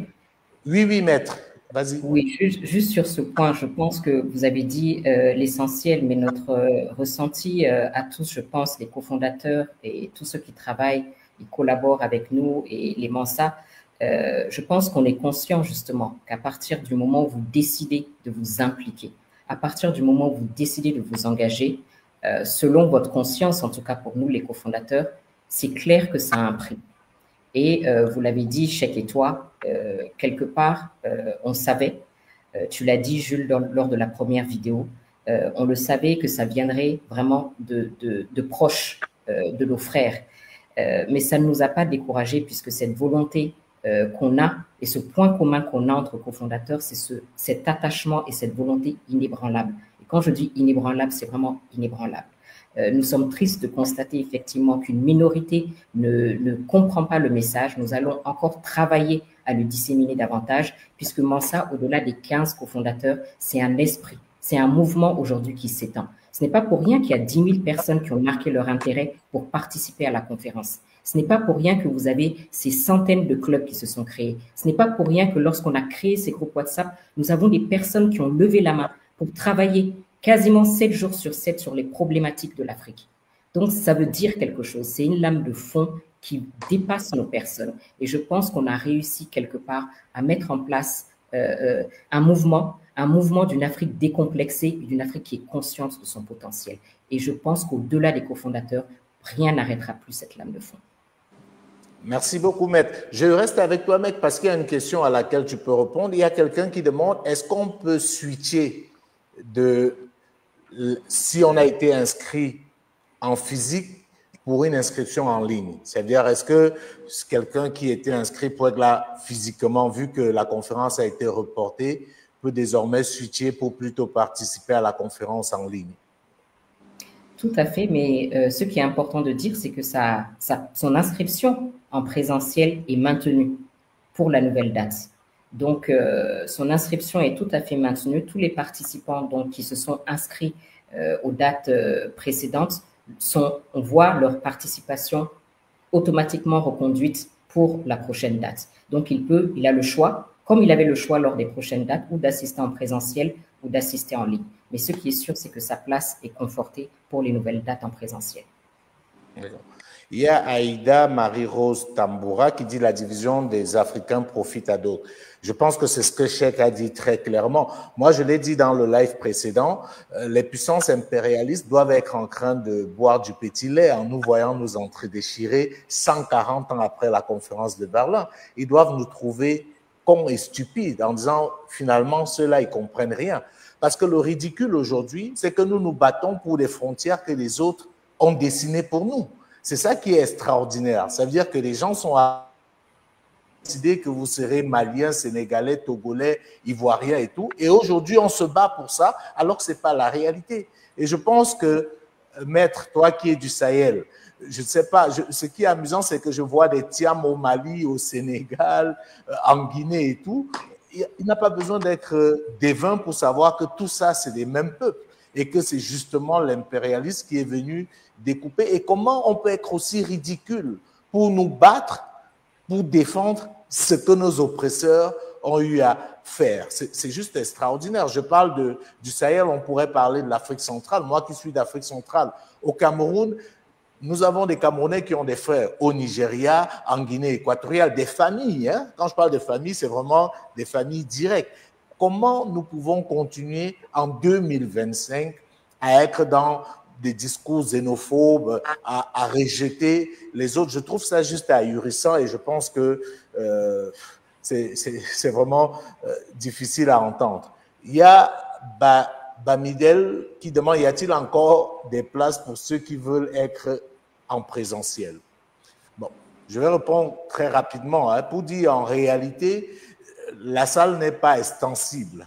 Oui, maître, vas-y. Oui, juste sur ce point, je pense que vous avez dit l'essentiel, mais notre ressenti à tous, je pense, les cofondateurs et tous ceux qui travaillent, ils collaborent avec nous et les Mansa, je pense qu'on est conscient justement qu'à partir du moment où vous décidez de vous impliquer, à partir du moment où vous décidez de vous engager, selon votre conscience, en tout cas pour nous les cofondateurs, c'est clair que ça a un prix. Et vous l'avez dit, Cheikh et toi, quelque part, on savait, tu l'as dit Jules lors de la première vidéo, on le savait que ça viendrait vraiment de proches de nos frères. Mais ça ne nous a pas découragés, puisque cette volonté qu'on a et ce point commun qu'on a entre cofondateurs, c'est cet attachement et cette volonté inébranlable. Et quand je dis inébranlable, c'est vraiment inébranlable. Nous sommes tristes de constater effectivement qu'une minorité ne comprend pas le message. Nous allons encore travailler à le disséminer davantage, puisque Mansa, au-delà des 15 cofondateurs, c'est un esprit, c'est un mouvement aujourd'hui qui s'étend. Ce n'est pas pour rien qu'il y a 10 000 personnes qui ont marqué leur intérêt pour participer à la conférence. Ce n'est pas pour rien que vous avez ces centaines de clubs qui se sont créés. Ce n'est pas pour rien que lorsqu'on a créé ces groupes WhatsApp, nous avons des personnes qui ont levé la main pour travailler quasiment 7 jours sur 7 sur les problématiques de l'Afrique. Donc, ça veut dire quelque chose. C'est une lame de fond qui dépasse nos personnes. Et je pense qu'on a réussi quelque part à mettre en place un mouvement d'une Afrique décomplexée et d'une Afrique qui est consciente de son potentiel. Et je pense qu'au-delà des cofondateurs, rien n'arrêtera plus cette lame de fond. Merci beaucoup, maître. Je reste avec toi, mec, parce qu'il y a une question à laquelle tu peux répondre. Il y a quelqu'un qui demande, est-ce qu'on peut switcher si on a été inscrit en physique pour une inscription en ligne? C'est-à-dire, est-ce que quelqu'un qui était inscrit pour être là physiquement, vu que la conférence a été reportée, peut désormais switcher pour plutôt participer à la conférence en ligne? Tout à fait, mais ce qui est important de dire, c'est que son inscription en présentiel est maintenue pour la nouvelle date. Donc, son inscription est tout à fait maintenue. Tous les participants donc, qui se sont inscrits aux dates précédentes, on voit leur participation automatiquement reconduite pour la prochaine date. Donc, il a le choix, comme il avait le choix lors des prochaines dates, ou d'assister en présentiel ou d'assister en ligne. Mais ce qui est sûr, c'est que sa place est confortée pour les nouvelles dates en présentiel. Il y a Aïda Marie-Rose Tamboura qui dit la division des Africains profite à d'autres. Je pense que c'est ce que Cheikh a dit très clairement. Moi, je l'ai dit dans le live précédent, les puissances impérialistes doivent être en train de boire du petit lait en nous voyant nous déchirer 140 ans après la conférence de Berlin. Ils doivent nous trouver cons et stupides en disant finalement ceux-là, ils comprennent rien. Parce que le ridicule aujourd'hui, c'est que nous nous battons pour des frontières que les autres ont dessinées pour nous. C'est ça qui est extraordinaire. Ça veut dire que les gens sont à décider que vous serez malien, sénégalais, togolais, ivoirien et tout. Et aujourd'hui, on se bat pour ça, alors que ce n'est pas la réalité. Et je pense que, maître, toi qui es du Sahel, je ne sais pas, ce qui est amusant, c'est que je vois des Tiam au Mali, au Sénégal, en Guinée et tout. Il n'a pas besoin d'être devin pour savoir que tout ça, c'est les mêmes peuples. Et que c'est justement l'impérialisme qui est venu découper. Et comment on peut être aussi ridicule pour nous battre, pour défendre ce que nos oppresseurs ont eu à faire. C'est juste extraordinaire. Je parle du Sahel, on pourrait parler de l'Afrique centrale. Moi qui suis d'Afrique centrale, au Cameroun, nous avons des Camerounais qui ont des frères au Nigeria, en Guinée équatoriale, des familles. Hein? Quand je parle de famille, c'est vraiment des familles directes. Comment nous pouvons continuer en 2025 à être dans des discours xénophobes, à rejeter les autres? Je trouve ça juste ahurissant et je pense que c'est vraiment difficile à entendre. Il y a Bamidel qui demande, y a-t-il encore des places pour ceux qui veulent être en présentiel? Bon, je vais répondre très rapidement pour dire en réalité, la salle n'est pas extensible.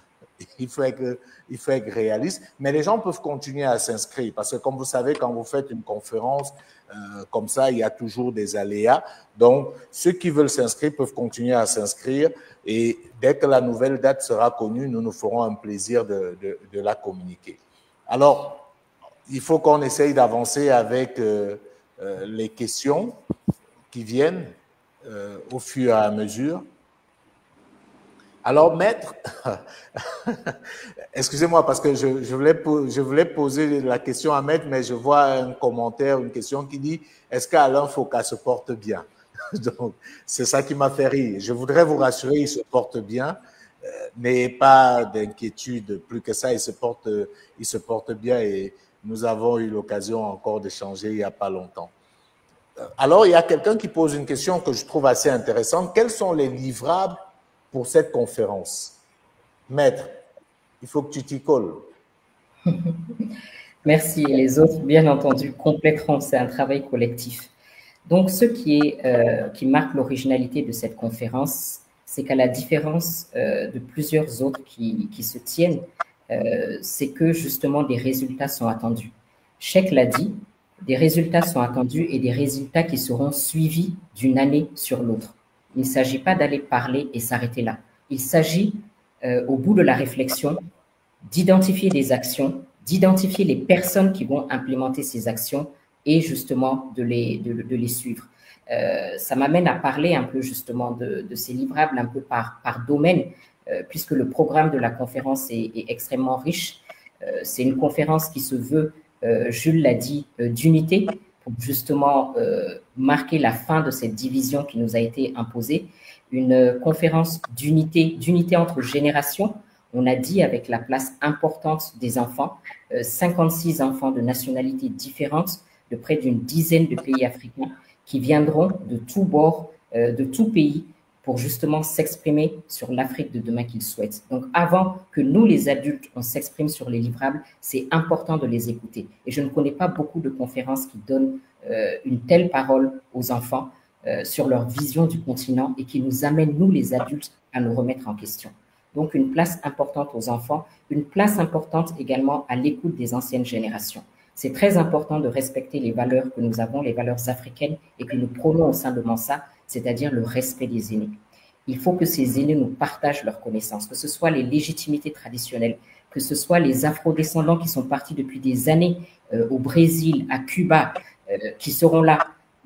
Il faut être réaliste, mais les gens peuvent continuer à s'inscrire parce que, comme vous savez, quand vous faites une conférence comme ça, il y a toujours des aléas. Donc, ceux qui veulent s'inscrire peuvent continuer à s'inscrire et dès que la nouvelle date sera connue, nous nous ferons un plaisir de la communiquer. Alors, il faut qu'on essaye d'avancer avec les questions qui viennent au fur et à mesure. Alors, maître, excusez-moi parce que je voulais poser la question à maître, mais je vois un commentaire, une question qui dit « Est-ce qu'Alain Foka se porte bien ?» Donc, c'est ça qui m'a fait rire. Je voudrais vous rassurer, il se porte bien. N'ayez pas d'inquiétude, plus que ça, il se porte bien et nous avons eu l'occasion encore d'échanger il n'y a pas longtemps. Alors, il y a quelqu'un qui pose une question que je trouve assez intéressante. Quels sont les livrables pour cette conférence? Maître, il faut que tu t'y colles. Merci. Et les autres, bien entendu, compléteront. C'est un travail collectif. Donc, ce qui marque l'originalité de cette conférence, c'est qu'à la différence de plusieurs autres qui se tiennent, c'est que justement des résultats sont attendus. Cheikh l'a dit, des résultats sont attendus et des résultats qui seront suivis d'une année sur l'autre. Il ne s'agit pas d'aller parler et s'arrêter là. Il s'agit, au bout de la réflexion, d'identifier des actions, d'identifier les personnes qui vont implémenter ces actions et justement de les suivre. Ça m'amène à parler un peu justement de ces livrables un peu par domaine, puisque le programme de la conférence est extrêmement riche. C'est une conférence qui se veut, Jules l'a dit, d'unité, pour justement marquer la fin de cette division qui nous a été imposée. Une conférence d'unité entre générations. On a dit avec la place importante des enfants, 56 enfants de nationalités différentes, de près d'une dizaine de pays africains qui viendront de tous bords, de tout pays, pour justement s'exprimer sur l'Afrique de demain qu'ils souhaitent. Donc, avant que nous, les adultes, on s'exprime sur les livrables, c'est important de les écouter. Et je ne connais pas beaucoup de conférences qui donnent une telle parole aux enfants sur leur vision du continent et qui nous amènent, nous, les adultes, à nous remettre en question. Donc, une place importante aux enfants, une place importante également à l'écoute des anciennes générations. C'est très important de respecter les valeurs que nous avons, les valeurs africaines et que nous prônons au sein de Mansa, c'est-à-dire le respect des aînés. Il faut que ces aînés nous partagent leurs connaissances, que ce soit les légitimités traditionnelles, que ce soit les afrodescendants qui sont partis depuis des années au Brésil, à Cuba, qui seront là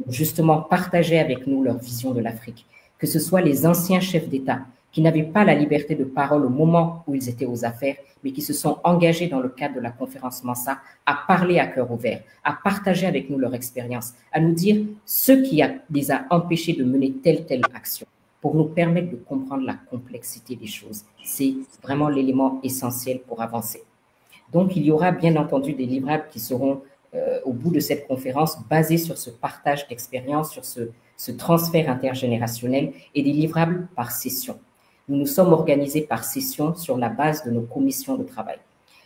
pour justement partager avec nous leur vision de l'Afrique, que ce soit les anciens chefs d'État qui n'avaient pas la liberté de parole au moment où ils étaient aux affaires, mais qui se sont engagés dans le cadre de la conférence Mansa à parler à cœur ouvert, à partager avec nous leur expérience, à nous dire ce qui les a empêchés de mener telle action, pour nous permettre de comprendre la complexité des choses. C'est vraiment l'élément essentiel pour avancer. Donc, il y aura bien entendu des livrables qui seront au bout de cette conférence basés sur ce partage d'expérience, sur ce transfert intergénérationnel et des livrables par session. Nous nous sommes organisés par session sur la base de nos commissions de travail.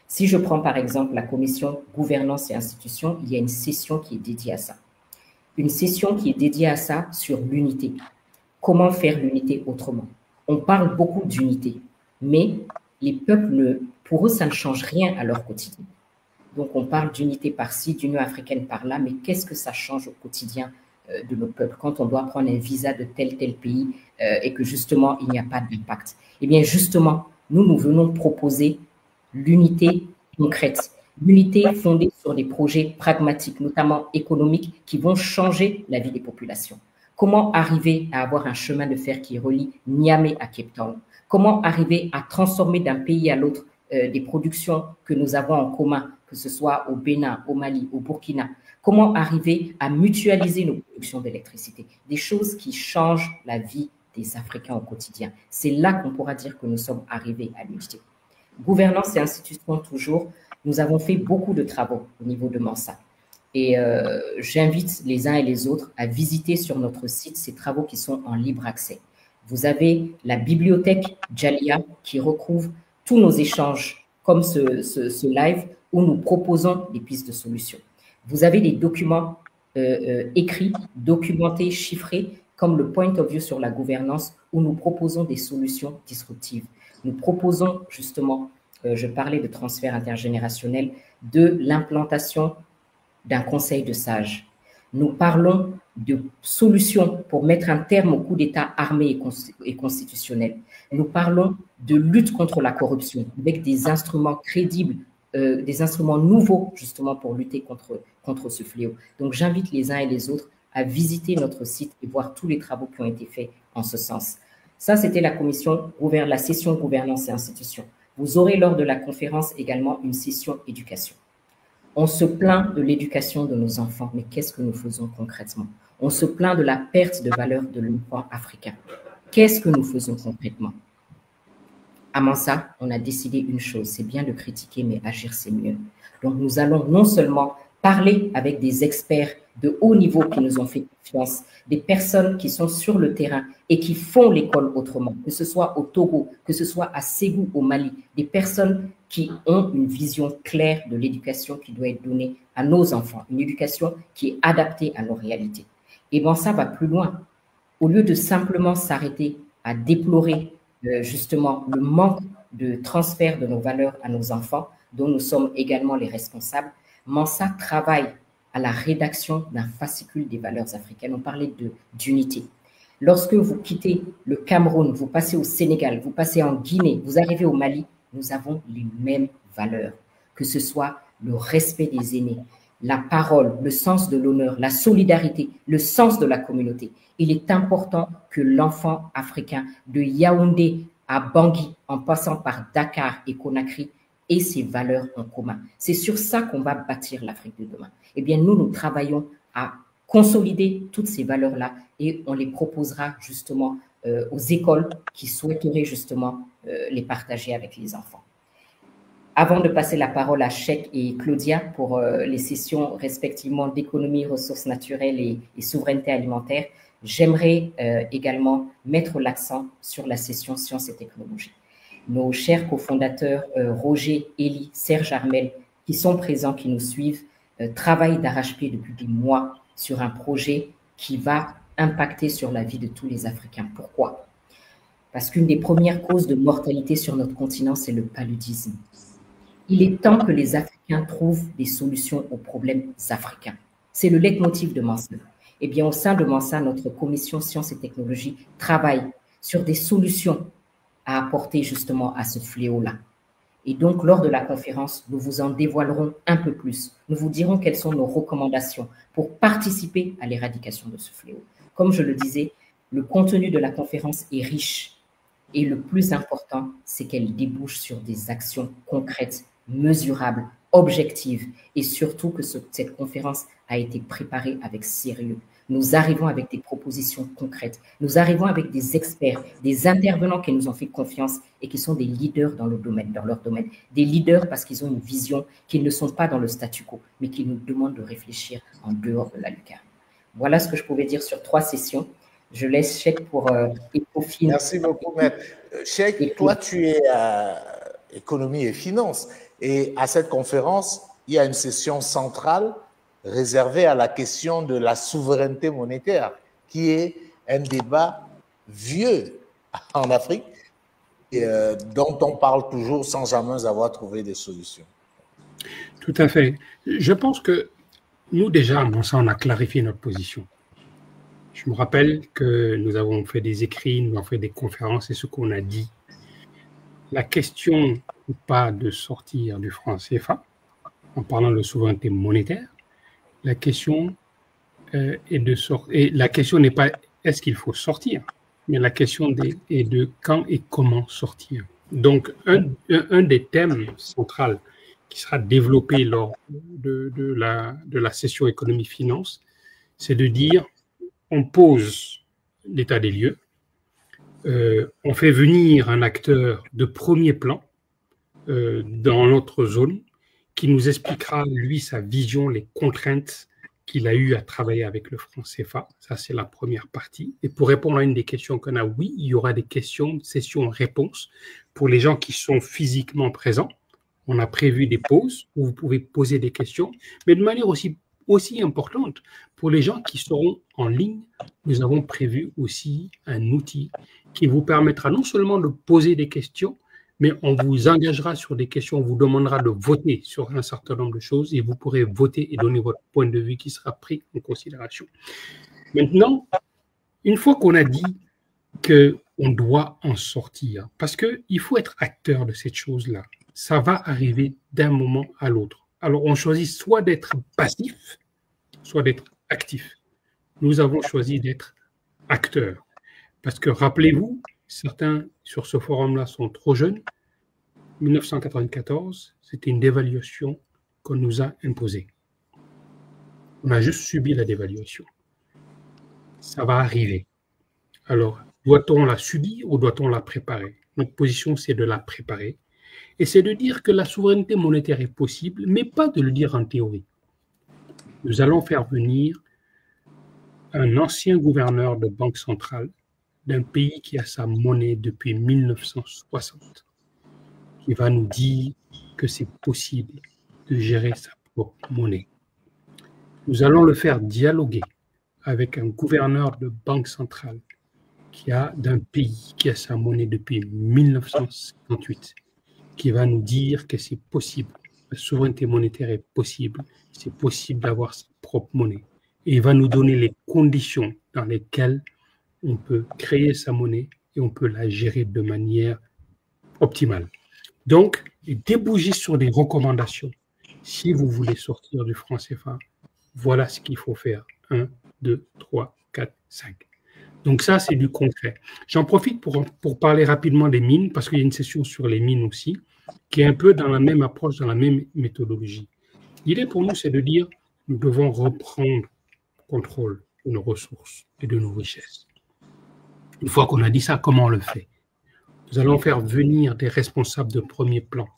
Si je prends par exemple la commission gouvernance et institutions, il y a une session qui est dédiée à ça. Une session qui est dédiée à ça sur l'unité. Comment faire l'unité autrement? On parle beaucoup d'unité, mais les peuples, pour eux, ça ne change rien à leur quotidien. Donc, on parle d'unité par-ci, d'Union africaine par-là, mais qu'est-ce que ça change au quotidien de nos peuples quand on doit prendre un visa de tel pays et que justement, il n'y a pas d'impact? Eh bien, justement, nous venons proposer l'unité concrète, l'unité fondée sur des projets pragmatiques, notamment économiques, qui vont changer la vie des populations. Comment arriver à avoir un chemin de fer qui relie Niamey à Cape Town? Comment arriver à transformer d'un pays à l'autre des productions que nous avons en commun, que ce soit au Bénin, au Mali, au Burkina? Comment arriver à mutualiser nos productions d'électricité? Des choses qui changent la vie des Africains au quotidien. C'est là qu'on pourra dire que nous sommes arrivés à l'unité. Gouvernance et institutions toujours, nous avons fait beaucoup de travaux au niveau de Mansa. Et j'invite les uns et les autres à visiter sur notre site ces travaux qui sont en libre accès. Vous avez la bibliothèque Djalia qui recouvre tous nos échanges, comme ce live où nous proposons des pistes de solutions. Vous avez des documents écrits, documentés, chiffrés, comme le point of view sur la gouvernance, où nous proposons des solutions disruptives. Nous proposons justement, je parlais de transfert intergénérationnel, de l'implantation d'un conseil de sages. Nous parlons de solutions pour mettre un terme au coup d'État armé et constitutionnel. Nous parlons de lutte contre la corruption avec des instruments crédibles, des instruments nouveaux justement pour lutter contre ce fléau. Donc j'invite les uns et les autres à visiter notre site et voir tous les travaux qui ont été faits en ce sens. Ça, c'était la session gouvernance et institutions. Vous aurez lors de la conférence également une session éducation. On se plaint de l'éducation de nos enfants, mais qu'est-ce que nous faisons concrètement? On se plaint de la perte de valeur de l'enfant africain. Qu'est-ce que nous faisons concrètement? À Mansa, on a décidé une chose, c'est bien de critiquer, mais agir, c'est mieux. Donc, nous allons non seulement parler avec des experts de haut niveau qui nous ont fait confiance, des personnes qui sont sur le terrain et qui font l'école autrement, que ce soit au Togo, que ce soit à Ségou au Mali, des personnes qui ont une vision claire de l'éducation qui doit être donnée à nos enfants, une éducation qui est adaptée à nos réalités. Et bien, ça va plus loin. Au lieu de simplement s'arrêter à déplorer justement le manque de transfert de nos valeurs à nos enfants, dont nous sommes également les responsables, Mansa travaille à la rédaction d'un fascicule des valeurs africaines. On parlait d'unité. Lorsque vous quittez le Cameroun, vous passez au Sénégal, vous passez en Guinée, vous arrivez au Mali, nous avons les mêmes valeurs, que ce soit le respect des aînés, la parole, le sens de l'honneur, la solidarité, le sens de la communauté. Il est important que l'enfant africain de Yaoundé à Bangui, en passant par Dakar et Conakry, ait ces valeurs en commun. C'est sur ça qu'on va bâtir l'Afrique de demain. Eh bien, nous travaillons à consolider toutes ces valeurs-là et on les proposera justement aux écoles qui souhaiteraient justement les partager avec les enfants. Avant de passer la parole à Cheikh et Claudia pour les sessions respectivement d'économie, ressources naturelles et souveraineté alimentaire, j'aimerais également mettre l'accent sur la session sciences et technologies. Nos chers cofondateurs Roger, Élie, Serge Armel, qui sont présents, qui nous suivent, travaillent d'arrache-pied depuis des mois sur un projet qui va impacter sur la vie de tous les Africains. Pourquoi? Parce qu'une des premières causes de mortalité sur notre continent, c'est le paludisme. Il est temps que les Africains trouvent des solutions aux problèmes africains. C'est le leitmotiv de Mansa. Eh bien, au sein de Mansa, notre commission sciences et technologies travaille sur des solutions à apporter justement à ce fléau-là. Et donc, lors de la conférence, nous vous en dévoilerons un peu plus. Nous vous dirons quelles sont nos recommandations pour participer à l'éradication de ce fléau. Comme je le disais, le contenu de la conférence est riche. Et le plus important, c'est qu'elle débouche sur des actions concrètes, mesurables, objectives. Et surtout que cette conférence a été préparée avec sérieux. Nous arrivons avec des propositions concrètes. Nous arrivons avec des experts, des intervenants qui nous ont fait confiance et qui sont des leaders dans leur domaine. Des leaders parce qu'ils ont une vision, qu'ils ne sont pas dans le statu quo, mais qui nous demandent de réfléchir en dehors de la lucarne. Voilà ce que je pouvais dire sur 3 sessions. Je laisse Cheikh pour Ecofin. Merci beaucoup, Maître. Cheikh, toi, tu es à économie et finances. Et à cette conférence, il y a une session centrale réservée à la question de la souveraineté monétaire, qui est un débat vieux en Afrique et dont on parle toujours sans jamais avoir trouvé des solutions. Tout à fait. Je pense que nous, déjà, on a clarifié notre position. Je me rappelle que nous avons fait des écrits, nous avons fait des conférences et ce qu'on a dit. La question ou pas de sortir du franc CFA, en parlant de souveraineté monétaire, la question est de sortir. Et la question n'est pas est-ce qu'il faut sortir, mais la question est de quand et comment sortir. Donc, un des thèmes centraux qui sera développé lors de la session économie-finance, c'est de dire on pose l'état des lieux, on fait venir un acteur de premier plan dans notre zone qui nous expliquera, lui, sa vision, les contraintes qu'il a eu à travailler avec le franc CFA. Ça, c'est la première partie. Et pour répondre à une des questions qu'on a, oui, il y aura des questions, sessions-réponses pour les gens qui sont physiquement présents. On a prévu des pauses où vous pouvez poser des questions, mais de manière aussi importante, pour les gens qui seront en ligne, nous avons prévu aussi un outil qui vous permettra non seulement de poser des questions, mais on vous engagera sur des questions, on vous demandera de voter sur un certain nombre de choses et vous pourrez voter et donner votre point de vue qui sera pris en considération. Maintenant, une fois qu'on a dit qu'on doit en sortir, parce qu'il faut être acteur de cette chose-là, ça va arriver d'un moment à l'autre. Alors, on choisit soit d'être passif, soit d'être actif. Nous avons choisi d'être acteurs. Parce que, rappelez-vous, certains sur ce forum-là sont trop jeunes. 1994, c'était une dévaluation qu'on nous a imposée. On a juste subi la dévaluation. Ça va arriver. Alors, doit-on la subir ou doit-on la préparer? Notre position, c'est de la préparer. Et c'est de dire que la souveraineté monétaire est possible, mais pas de le dire en théorie. Nous allons faire venir un ancien gouverneur de banque centrale d'un pays qui a sa monnaie depuis 1960, qui va nous dire que c'est possible de gérer sa propre monnaie. Nous allons le faire dialoguer avec un gouverneur de banque centrale d'un pays qui a sa monnaie depuis 1958, qui va nous dire que c'est possible, la souveraineté monétaire est possible, c'est possible d'avoir sa propre monnaie. Et il va nous donner les conditions dans lesquelles on peut créer sa monnaie et on peut la gérer de manière optimale. Donc, déboucher sur des recommandations. Si vous voulez sortir du franc CFA, voilà ce qu'il faut faire. 1, 2, 3, 4, 5. Donc ça, c'est du concret. J'en profite pour parler rapidement des mines, parce qu'il y a une session sur les mines aussi, qui est un peu dans la même approche, dans la même méthodologie. L'idée pour nous, c'est de dire, nous devons reprendre contrôle de nos ressources et de nos richesses. Une fois qu'on a dit ça, comment on le fait? Nous allons faire venir des responsables de premier plan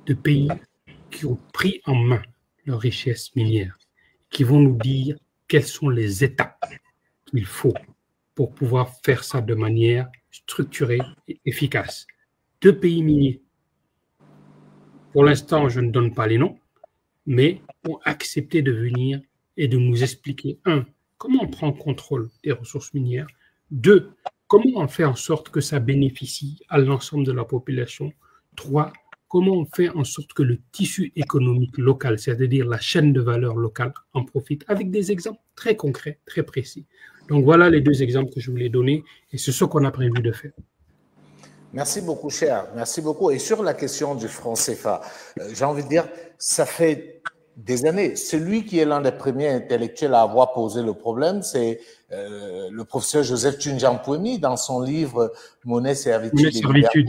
de pays qui ont pris en main leurs richesses minières, qui vont nous dire quelles sont les étapes qu'il faut pour pouvoir faire ça de manière structurée et efficace. 2 pays miniers. Pour l'instant, je ne donne pas les noms, mais ont accepté de venir et de nous expliquer, 1, comment on prend contrôle des ressources minières, 2, comment on fait en sorte que ça bénéficie à l'ensemble de la population, 3, comment on fait en sorte que le tissu économique local, c'est-à-dire la chaîne de valeur locale, en profite, avec des exemples très concrets, très précis. Donc voilà les deux exemples que je voulais donner et c'est ce qu'on a prévu de faire. Merci beaucoup, cher. Merci beaucoup. Et sur la question du franc CFA, j'ai envie de dire, ça fait des années. Celui qui est l'un des premiers intellectuels à avoir posé le problème, c'est le professeur Joseph Tunjang-Pouemi dans son livre Monnaie, servitude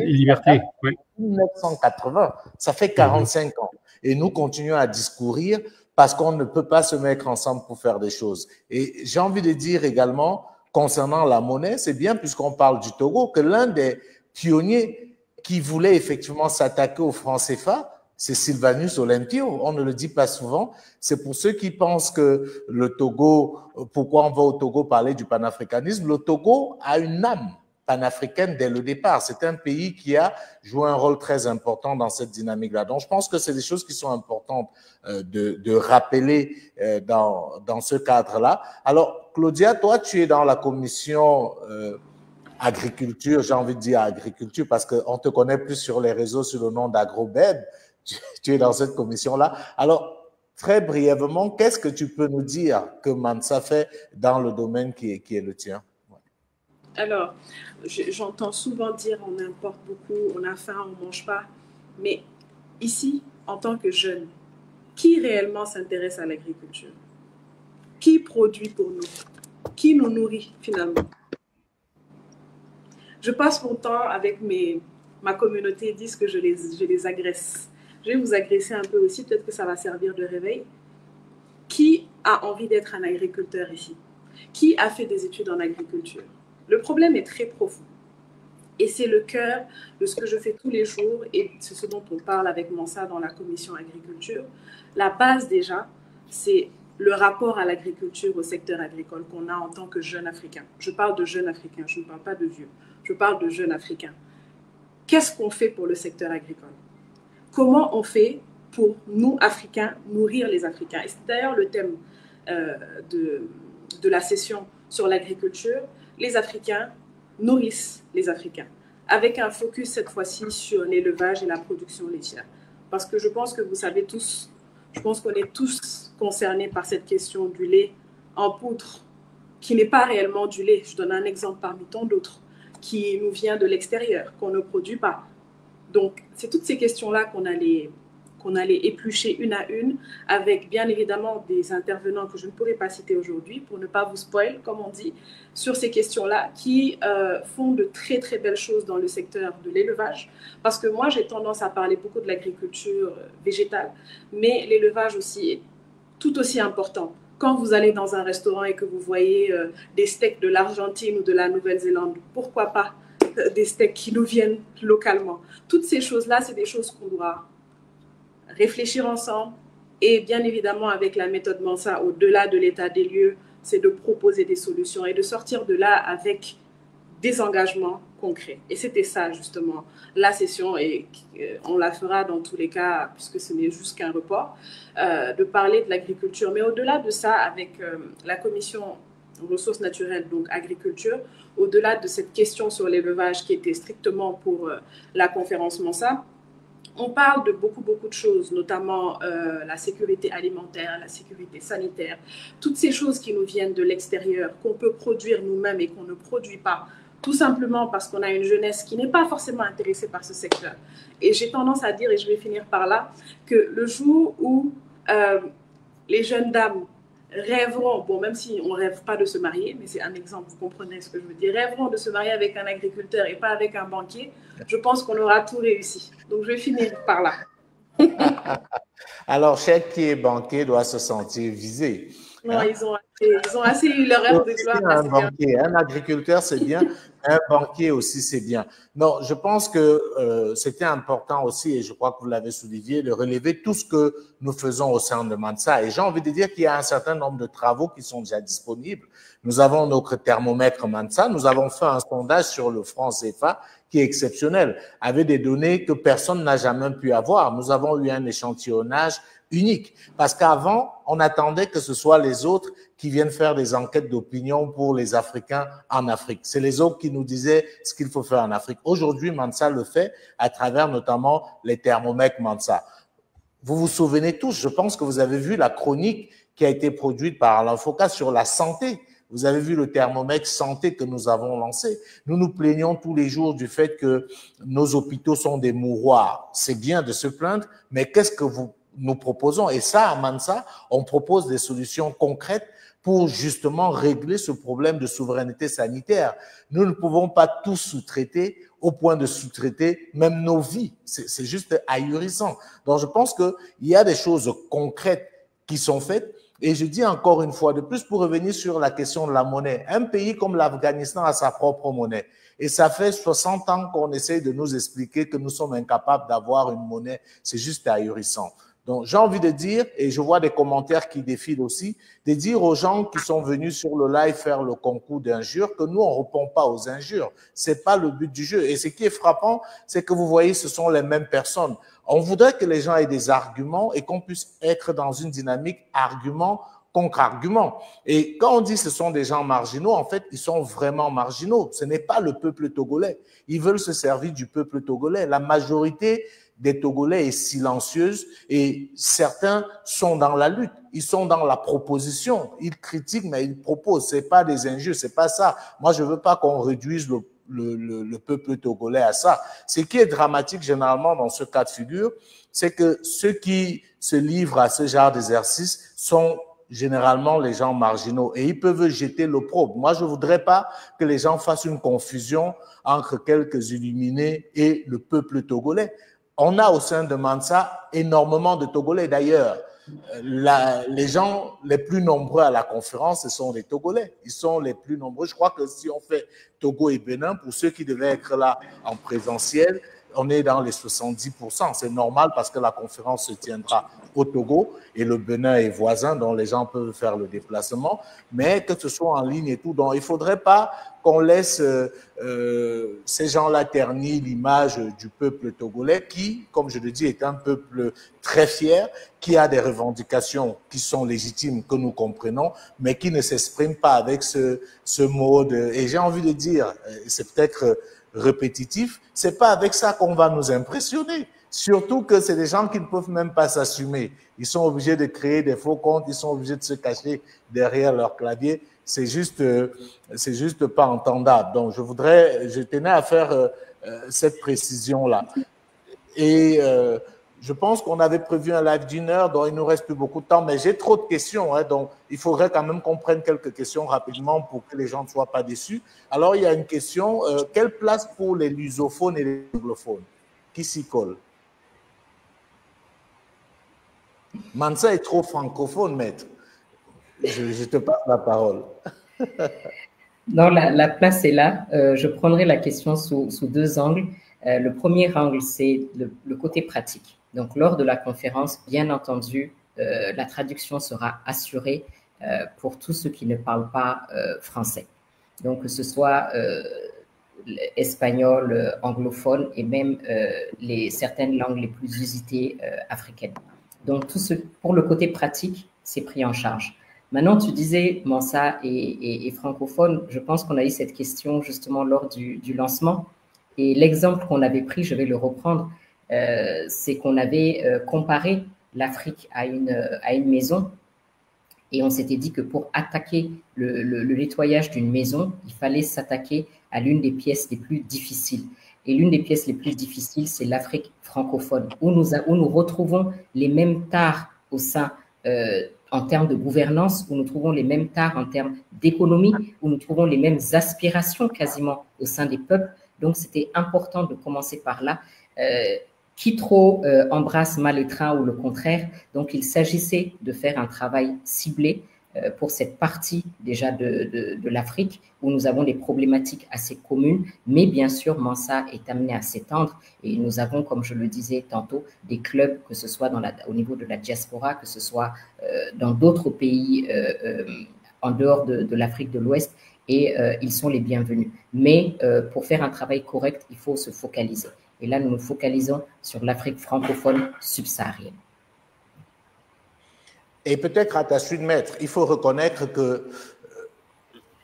et liberté. Oui. 1980. Ça fait 45 ans. Et nous continuons à discourir parce qu'on ne peut pas se mettre ensemble pour faire des choses. Et j'ai envie de dire également, concernant la monnaie, c'est bien puisqu'on parle du Togo, que l'un des pionniers qui voulait effectivement s'attaquer au franc CFA, c'est Sylvanus Olympio. On ne le dit pas souvent. C'est pour ceux qui pensent que le Togo, pourquoi on va au Togo parler du panafricanisme, le Togo a une âme panafricaine dès le départ. C'est un pays qui a joué un rôle très important dans cette dynamique-là. Donc, je pense que c'est des choses qui sont importantes de rappeler dans ce cadre-là. Alors, Claudia, toi, tu es dans la commission agriculture, j'ai envie de dire agriculture, parce qu'on te connaît plus sur les réseaux sous le nom d'Agrobed. Tu es dans cette commission-là. Alors, très brièvement, qu'est-ce que tu peux nous dire que Mansa fait dans le domaine qui est le tien? Alors, j'entends souvent dire on importe beaucoup, on a faim, on ne mange pas. Mais ici, en tant que jeune, qui réellement s'intéresse à l'agriculture? Qui produit pour nous? Qui nous nourrit finalement? Je passe mon temps avec ma communauté, ils disent que je les agresse. Je vais vous agresser un peu aussi, peut-être que ça va servir de réveil. Qui a envie d'être un agriculteur ici? Qui a fait des études en agriculture? Le problème est très profond. Et c'est le cœur de ce que je fais tous les jours et c'est ce dont on parle avec Mansa dans la commission agriculture. La base déjà, c'est le rapport à l'agriculture, au secteur agricole qu'on a en tant que jeunes Africains. Je parle de jeunes Africains, je ne parle pas de vieux. Je parle de jeunes Africains. Qu'est-ce qu'on fait pour le secteur agricole? Comment on fait pour nous, Africains, nourrir les Africains? Et c'est d'ailleurs le thème de la session sur l'agriculture. Les Africains nourrissent les Africains, avec un focus cette fois-ci sur l'élevage et la production laitière. Parce que je pense que vous savez tous, je pense qu'on est tous concernés par cette question du lait en poudre, qui n'est pas réellement du lait. Je donne un exemple parmi tant d'autres, qui nous vient de l'extérieur, qu'on ne produit pas. Donc, c'est toutes ces questions-là qu'on allait éplucher une à une, avec bien évidemment des intervenants que je ne pourrais pas citer aujourd'hui, pour ne pas vous spoil, comme on dit, sur ces questions-là, qui font de très très belles choses dans le secteur de l'élevage. Parce que moi, j'ai tendance à parler beaucoup de l'agriculture végétale, mais l'élevage aussi est tout aussi important. Quand vous allez dans un restaurant et que vous voyez des steaks de l'Argentine ou de la Nouvelle-Zélande, pourquoi pas des steaks qui nous viennent localement? Toutes ces choses-là, c'est des choses qu'on doit réfléchir ensemble et bien évidemment avec la méthode Mansa, au-delà de l'état des lieux, c'est de proposer des solutions et de sortir de là avec des engagements concrets. Et c'était ça justement la session et on la fera dans tous les cas puisque ce n'est juste qu'un report, de parler de l'agriculture. Mais au-delà de ça, avec la commission ressources naturelles, donc agriculture, au-delà de cette question sur l'élevage qui était strictement pour la conférence Mansa, on parle de beaucoup de choses, notamment la sécurité alimentaire, la sécurité sanitaire, toutes ces choses qui nous viennent de l'extérieur, qu'on peut produire nous-mêmes et qu'on ne produit pas, tout simplement parce qu'on a une jeunesse qui n'est pas forcément intéressée par ce secteur. Et j'ai tendance à dire, et je vais finir par là, que le jour où les jeunes dames rêveront, bon, même si on ne rêve pas de se marier, mais c'est un exemple, vous comprenez ce que je veux dire, rêveront de se marier avec un agriculteur et pas avec un banquier, je pense qu'on aura tout réussi. Donc, je vais finir par là. Alors, chaque qui est banquier doit se sentir visé. Non, hein? ils ont assez eu leur heure de gloire. Un agriculteur, c'est bien. Un banquier aussi, c'est bien. Non, je pense que c'était important aussi, et je crois que vous l'avez souligné, de relever tout ce que nous faisons au sein de Mansa. Et j'ai envie de dire qu'il y a un certain nombre de travaux qui sont déjà disponibles. Nous avons notre thermomètre Mansa. Nous avons fait un sondage sur le franc CFA qui est exceptionnel, avec des données que personne n'a jamais pu avoir. Nous avons eu un échantillonnage unique. Parce qu'avant, on attendait que ce soit les autres qui viennent faire des enquêtes d'opinion pour les Africains en Afrique. C'est les autres qui nous disaient ce qu'il faut faire en Afrique. Aujourd'hui, Mansa le fait à travers notamment les thermomètres Mansa. Vous vous souvenez tous, je pense que vous avez vu la chronique qui a été produite par Alain Foucault sur la santé Vous avez vu le thermomètre santé que nous avons lancé. Nous nous plaignons tous les jours du fait que nos hôpitaux sont des mouroirs. C'est bien de se plaindre, mais qu'est-ce que nous proposons? Et ça, à Mansa, on propose des solutions concrètes pour justement régler ce problème de souveraineté sanitaire. Nous ne pouvons pas tout sous-traiter au point de sous-traiter même nos vies. C'est juste ahurissant. Donc, je pense qu'il y a des choses concrètes qui sont faites. Et je dis encore une fois de plus, pour revenir sur la question de la monnaie, un pays comme l'Afghanistan a sa propre monnaie. Et ça fait 60 ans qu'on essaye de nous expliquer que nous sommes incapables d'avoir une monnaie. C'est juste ahurissant. Donc, j'ai envie de dire, et je vois des commentaires qui défilent aussi, de dire aux gens qui sont venus sur le live faire le concours d'injures que nous, on ne répond pas aux injures. C'est pas le but du jeu. Et ce qui est frappant, c'est que vous voyez, ce sont les mêmes personnes. On voudrait que les gens aient des arguments et qu'on puisse être dans une dynamique argument contre argument. Et quand on dit que ce sont des gens marginaux, en fait, ils sont vraiment marginaux. Ce n'est pas le peuple togolais. Ils veulent se servir du peuple togolais. La majorité des Togolais est silencieuse et certains sont dans la lutte, ils sont dans la proposition, ils critiquent mais ils proposent, c'est pas des injures, c'est pas ça. Moi je veux pas qu'on réduise le peuple togolais à ça. Ce qui est dramatique généralement dans ce cas de figure, c'est que ceux qui se livrent à ce genre d'exercice sont généralement les gens marginaux et ils peuvent jeter l'opprobre. Moi je voudrais pas que les gens fassent une confusion entre quelques illuminés et le peuple togolais. On a au sein de Mansa énormément de Togolais. D'ailleurs, les gens les plus nombreux à la conférence, ce sont les Togolais. Ils sont les plus nombreux. Je crois que si on fait Togo et Bénin, pour ceux qui devaient être là en présentiel, on est dans les 70%. C'est normal parce que la conférence se tiendra au Togo et le Bénin est voisin, donc les gens peuvent faire le déplacement. Mais que ce soit en ligne et tout, donc il ne faudrait pas qu'on laisse ces gens-là ternir l'image du peuple togolais qui, comme je le dis, est un peuple très fier, qui a des revendications qui sont légitimes, que nous comprenons, mais qui ne s'exprime pas avec ce mode. Et j'ai envie de dire, c'est peut-être répétitif, c'est pas avec ça qu'on va nous impressionner. Surtout que c'est des gens qui ne peuvent même pas s'assumer. Ils sont obligés de créer des faux comptes, ils sont obligés de se cacher derrière leur clavier. C'est juste pas entendable. Donc, je tenais à faire cette précision-là. Et je pense qu'on avait prévu un live d'une heure, donc il nous reste plus beaucoup de temps, mais j'ai trop de questions, hein, donc il faudrait quand même qu'on prenne quelques questions rapidement pour que les gens ne soient pas déçus. Alors, il y a une question, quelle place pour les lusophones et les anglophones? Qui s'y colle? Mansa est trop francophone, maître. Je te passe la parole. Non, la place est là. Je prendrai la question sous deux angles. Le premier angle, c'est le côté pratique. Donc, lors de la conférence, bien entendu, la traduction sera assurée pour tous ceux qui ne parlent pas français. Donc, que ce soit espagnol, anglophone et même certaines langues les plus usitées africaines. Donc, pour le côté pratique, c'est pris en charge. Maintenant, tu disais Mansa et francophone. Je pense qu'on a eu cette question justement lors du lancement. Et l'exemple qu'on avait pris, je vais le reprendre, c'est qu'on avait comparé l'Afrique à une maison. Et on s'était dit que pour attaquer le nettoyage d'une maison, il fallait s'attaquer à l'une des pièces les plus difficiles. Et l'une des pièces les plus difficiles, c'est l'Afrique francophone, où nous retrouvons les mêmes tares au sein, en termes de gouvernance, où nous trouvons les mêmes tares en termes d'économie, où nous trouvons les mêmes aspirations quasiment au sein des peuples. Donc, c'était important de commencer par là. Qui trop embrasse mal le train ou le contraire. Donc, il s'agissait de faire un travail ciblé pour cette partie déjà de l'Afrique où nous avons des problématiques assez communes, mais bien sûr, Mansa est amené à s'étendre et nous avons, comme je le disais tantôt, des clubs, que ce soit au niveau de la diaspora, que ce soit dans d'autres pays en dehors de l'Afrique de l'Ouest, et ils sont les bienvenus. Mais pour faire un travail correct, il faut se focaliser. Et là, nous nous focalisons sur l'Afrique francophone subsaharienne. Et peut-être à ta suite, maître, il faut reconnaître que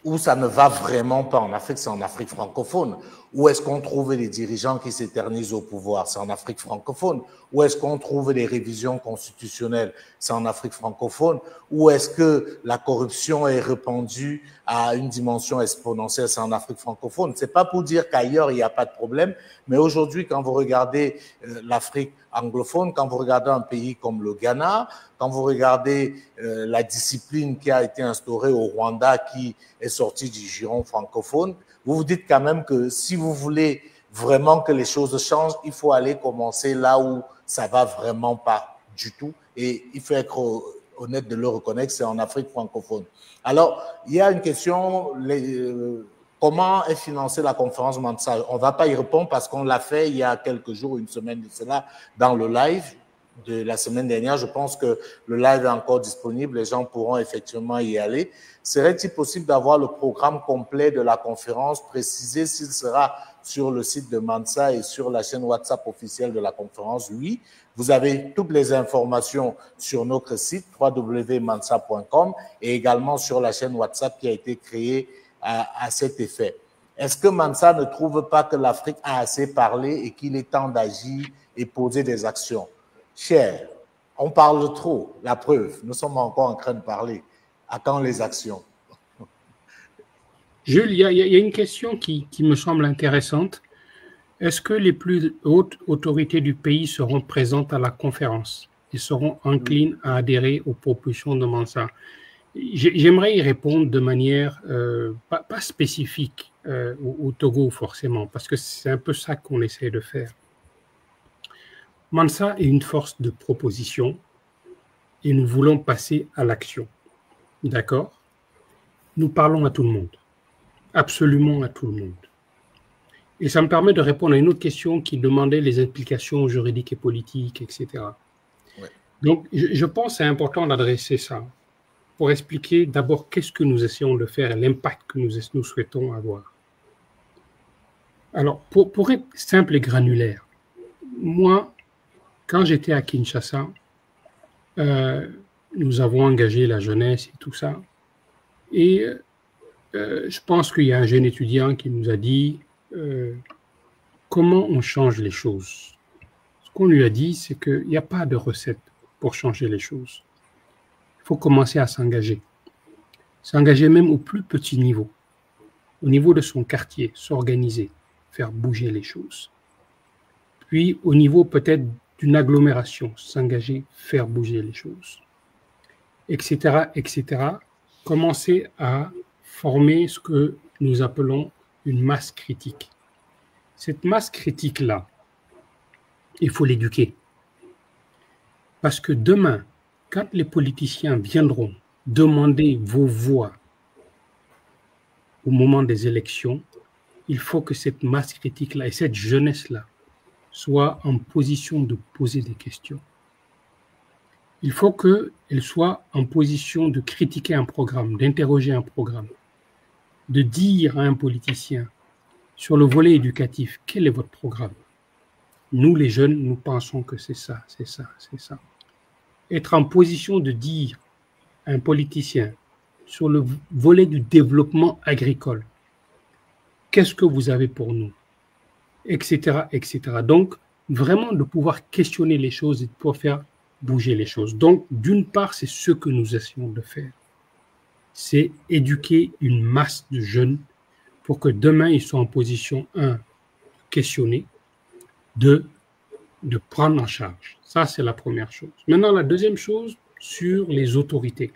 où ça ne va vraiment pas en Afrique, c'est en Afrique francophone. Où est-ce qu'on trouve les dirigeants qui s'éternisent au pouvoir? C'est en Afrique francophone. Où est-ce qu'on trouve les révisions constitutionnelles? C'est en Afrique francophone. Où est-ce que la corruption est répandue à une dimension exponentielle? C'est en Afrique francophone. C'est pas pour dire qu'ailleurs il n'y a pas de problème, mais aujourd'hui, quand vous regardez l'Afrique anglophone, quand vous regardez un pays comme le Ghana, quand vous regardez la discipline qui a été instaurée au Rwanda, qui est sortie du giron francophone, vous vous dites quand même que si vous voulez vraiment que les choses changent, il faut aller commencer là où ça va vraiment pas du tout. Et il faut être honnête de le reconnaître, c'est en Afrique francophone. Alors, il y a une question, comment est financée la conférence Mansa? On ne va pas y répondre parce qu'on l'a fait il y a quelques jours, une semaine de cela, dans le live de la semaine dernière. Je pense que le live est encore disponible, les gens pourront effectivement y aller. Serait-il possible d'avoir le programme complet de la conférence, précisé s'il sera sur le site de Mansa et sur la chaîne WhatsApp officielle de la conférence? Oui, vous avez toutes les informations sur notre site www.mansa.com et également sur la chaîne WhatsApp qui a été créée à cet effet. Est-ce que Mansa ne trouve pas que l'Afrique a assez parlé et qu'il est temps d'agir et poser des actions? Cher, on parle trop, la preuve, nous sommes encore en train de parler. À quand les actions? Jules, il y a une question qui me semble intéressante. Est-ce que les plus hautes autorités du pays seront présentes à la conférence et seront enclines à adhérer aux propositions de Mansa? J'aimerais y répondre de manière pas spécifique au Togo forcément, parce que c'est un peu ça qu'on essaie de faire. Mansa est une force de proposition et nous voulons passer à l'action. D'accord? Nous parlons à tout le monde, absolument à tout le monde. Et ça me permet de répondre à une autre question qui demandait les implications juridiques et politiques, etc. Ouais. Donc, je pense que c'est important d'adresser ça pour expliquer d'abord qu'est-ce que nous essayons de faire et l'impact que nous souhaitons avoir. Alors, pour être simple et granulaire, moi, quand j'étais à Kinshasa, nous avons engagé la jeunesse et tout ça. Et je pense qu'il y a un jeune étudiant qui nous a dit comment on change les choses. Ce qu'on lui a dit, c'est qu'il n'y a pas de recette pour changer les choses. Il faut commencer à s'engager. S'engager même au plus petit niveau, au niveau de son quartier, s'organiser, faire bouger les choses. Puis au niveau peut-être d'une agglomération, s'engager, faire bouger les choses, etc., etc. Commencer à former ce que nous appelons une masse critique. Cette masse critique-là, il faut l'éduquer. Parce que demain, quand les politiciens viendront demander vos voix au moment des élections, il faut que cette masse critique-là et cette jeunesse-là soit en position de poser des questions. Il faut qu'elle soit en position de critiquer un programme, d'interroger un programme, de dire à un politicien sur le volet éducatif, quel est votre programme? Nous, les jeunes, nous pensons que c'est ça, c'est ça, c'est ça. Être en position de dire à un politicien sur le volet du développement agricole, qu'est-ce que vous avez pour nous? Etc., etc. Donc, vraiment de pouvoir questionner les choses et de pouvoir faire bouger les choses. Donc, d'une part, c'est ce que nous essayons de faire. C'est éduquer une masse de jeunes pour que demain, ils soient en position, 1, de questionner, 2, de prendre en charge. Ça, c'est la première chose. Maintenant, la deuxième chose, sur les autorités.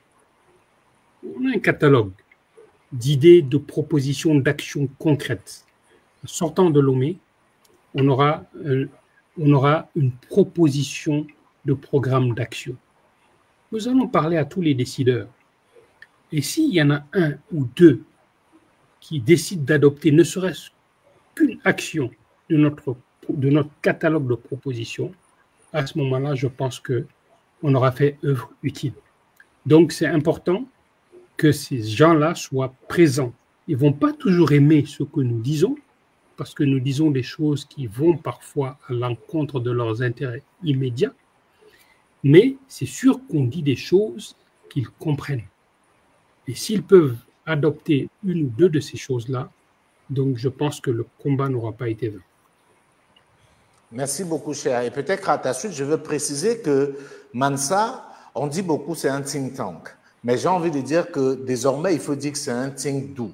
On a un catalogue d'idées, de propositions, d'actions concrètes. En sortant de Lomé, on aura une proposition de programme d'action. Nous allons parler à tous les décideurs. Et s'il y en a un ou deux qui décident d'adopter ne serait-ce qu'une action de notre catalogue de propositions, à ce moment-là, je pense qu'on aura fait œuvre utile. Donc, c'est important que ces gens-là soient présents. Ils ne vont pas toujours aimer ce que nous disons, parce que nous disons des choses qui vont parfois à l'encontre de leurs intérêts immédiats, mais c'est sûr qu'on dit des choses qu'ils comprennent. Et s'ils peuvent adopter une ou deux de ces choses-là, donc je pense que le combat n'aura pas été vain. Merci beaucoup, cher. Et peut-être à ta suite, je veux préciser que Mansa, on dit beaucoup c'est un think tank. Mais j'ai envie de dire que désormais, il faut dire que c'est un think do.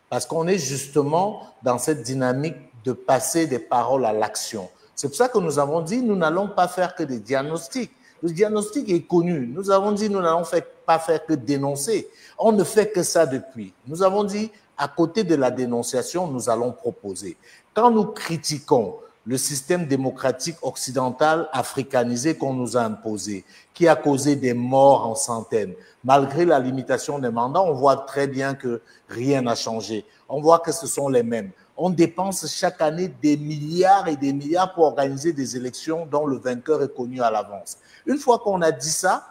Parce qu'on est justement dans cette dynamique de passer des paroles à l'action. C'est pour ça que nous avons dit, nous n'allons pas faire que des diagnostics. Le diagnostic est connu. Nous avons dit, nous n'allons pas faire que dénoncer. On ne fait que ça depuis. Nous avons dit, à côté de la dénonciation, nous allons proposer. Quand nous critiquons le système démocratique occidental africanisé qu'on nous a imposé, qui a causé des morts en centaines. Malgré la limitation des mandats, on voit très bien que rien n'a changé. On voit que ce sont les mêmes. On dépense chaque année des milliards et des milliards pour organiser des élections dont le vainqueur est connu à l'avance. Une fois qu'on a dit ça,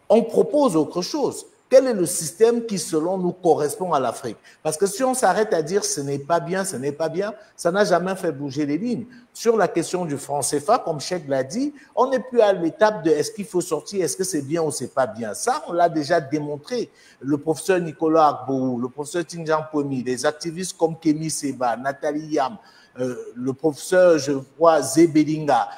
on propose autre chose. Quel est le système qui, selon nous, correspond à l'Afrique? Parce que si on s'arrête à dire ce n'est pas bien, ce n'est pas bien, ça n'a jamais fait bouger les lignes. Sur la question du franc CFA, comme Cheikh l'a dit, on n'est plus à l'étape de est-ce qu'il faut sortir, est-ce que c'est bien ou c'est pas bien. Ça, on l'a déjà démontré. Le professeur Nicolas Agbourou, le professeur Tinjan Pomi, des activistes comme Kémy Seba, Nathalie Yam, le professeur, je vois, Zébelinga,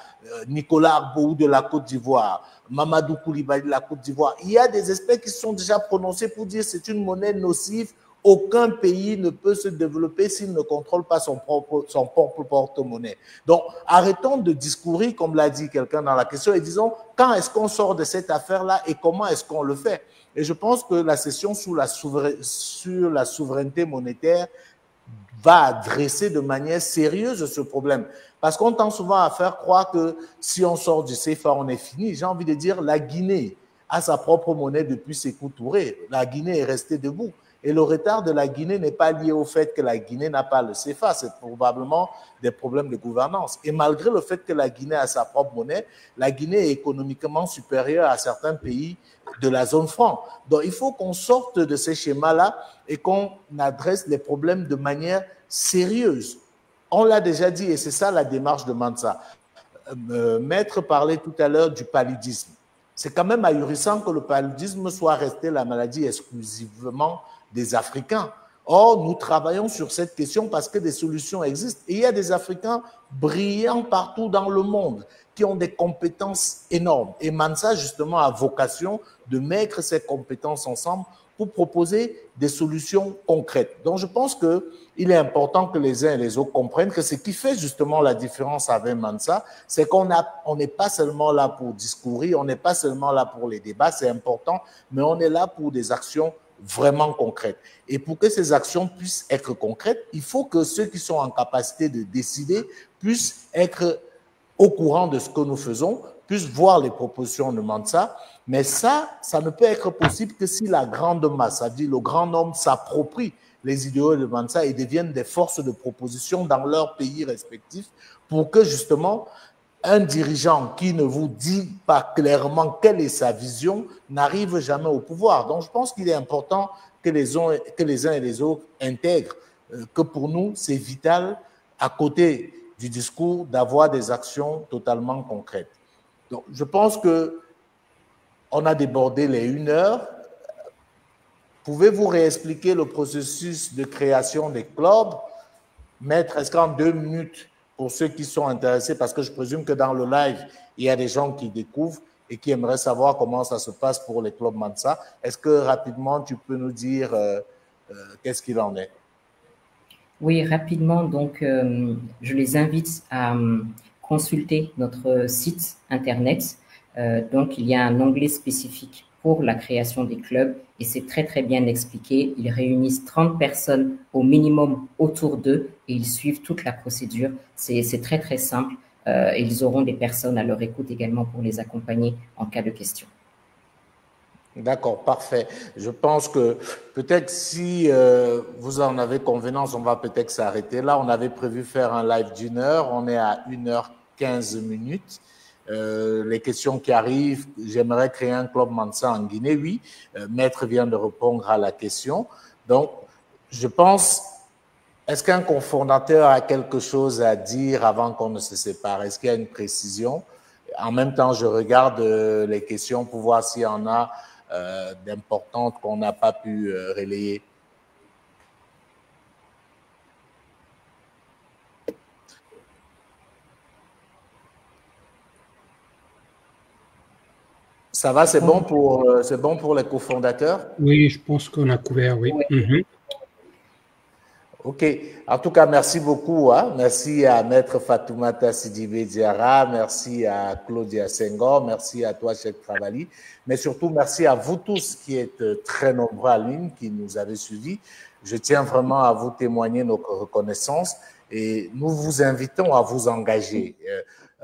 Nicolas Agbourou de la Côte d'Ivoire, Mamadou Koulibaly de la Côte d'Ivoire. Il y a des experts qui se sont déjà prononcés pour dire que c'est une monnaie nocive. Aucun pays ne peut se développer s'il ne contrôle pas son propre porte-monnaie. Donc, arrêtons de discourir, comme l'a dit quelqu'un dans la question, et disons, quand est-ce qu'on sort de cette affaire-là et comment est-ce qu'on le fait? Et je pense que la session sur la souveraineté monétaire va adresser de manière sérieuse ce problème. Parce qu'on tend souvent à faire croire que si on sort du CFA, on est fini. J'ai envie de dire, la Guinée a sa propre monnaie depuis Sékou Touré. La Guinée est restée debout. Et le retard de la Guinée n'est pas lié au fait que la Guinée n'a pas le CFA. C'est probablement des problèmes de gouvernance. Et malgré le fait que la Guinée a sa propre monnaie, la Guinée est économiquement supérieure à certains pays de la zone franc. Donc, il faut qu'on sorte de ces schémas-là et qu'on adresse les problèmes de manière sérieuse. On l'a déjà dit, et c'est ça la démarche de Mansa. Maître parlait tout à l'heure du paludisme. C'est quand même ahurissant que le paludisme soit resté la maladie exclusivement des Africains. Or, nous travaillons sur cette question parce que des solutions existent. Et il y a des Africains brillants partout dans le monde qui ont des compétences énormes. Et Mansa, justement, a vocation de mettre ces compétences ensemble pour proposer des solutions concrètes. Donc, je pense qu'il est important que les uns et les autres comprennent que ce qui fait justement la différence avec Mansa, c'est qu'on n'est pas seulement là pour discourir, on n'est pas seulement là pour les débats, c'est important, mais on est là pour des actions vraiment concrètes. Et pour que ces actions puissent être concrètes, il faut que ceux qui sont en capacité de décider puissent être au courant de ce que nous faisons, puissent voir les propositions de Mansa. Mais ça ne peut être possible que si la grande masse, c'est-à-dire le grand nombre, s'approprie les idéaux de Mansa et deviennent des forces de proposition dans leurs pays respectifs pour que justement un dirigeant qui ne vous dit pas clairement quelle est sa vision n'arrive jamais au pouvoir. Donc je pense qu'il est important que les uns et les autres intègrent que pour nous c'est vital à côté du discours d'avoir des actions totalement concrètes. Donc je pense que on a débordé les 1 heure. Pouvez-vous réexpliquer le processus de création des clubs? Maître, est-ce qu'en 2 minutes, pour ceux qui sont intéressés, parce que je présume que dans le live, il y a des gens qui découvrent et qui aimeraient savoir comment ça se passe pour les clubs Mansa. Est-ce que rapidement, tu peux nous dire qu'est-ce qu'il en est? Oui, rapidement. Donc, je les invite à consulter notre site Internet. Donc, il y a un onglet spécifique pour la création des clubs et c'est très, très bien expliqué. Ils réunissent 30 personnes au minimum autour d'eux et ils suivent toute la procédure. C'est très, très simple. Et ils auront des personnes à leur écoute également pour les accompagner en cas de question. D'accord, parfait. Je pense que peut-être si vous en avez convenance, on va peut-être s'arrêter là. On avait prévu faire un live d'1 heure. On est à 1h15. Les questions qui arrivent, j'aimerais créer un club Mansa en Guinée, oui. Maître vient de répondre à la question. Donc, je pense, est-ce qu'un cofondateur a quelque chose à dire avant qu'on ne se sépare? Est-ce qu'il y a une précision? En même temps, je regarde les questions pour voir s'il y en a d'importantes qu'on n'a pas pu relayer. Ça va, c'est bon pour les cofondateurs? Oui, je pense qu'on a couvert, oui. OK. En tout cas, merci beaucoup. Hein. Merci à Maître Fatoumata Sidibé Diarra, merci à Claudia Senghor, merci à toi, Cheikh Travali, mais surtout merci à vous tous qui êtes très nombreux en ligne, qui nous avez suivis. Je tiens vraiment à vous témoigner notre reconnaissance et nous vous invitons à vous engager.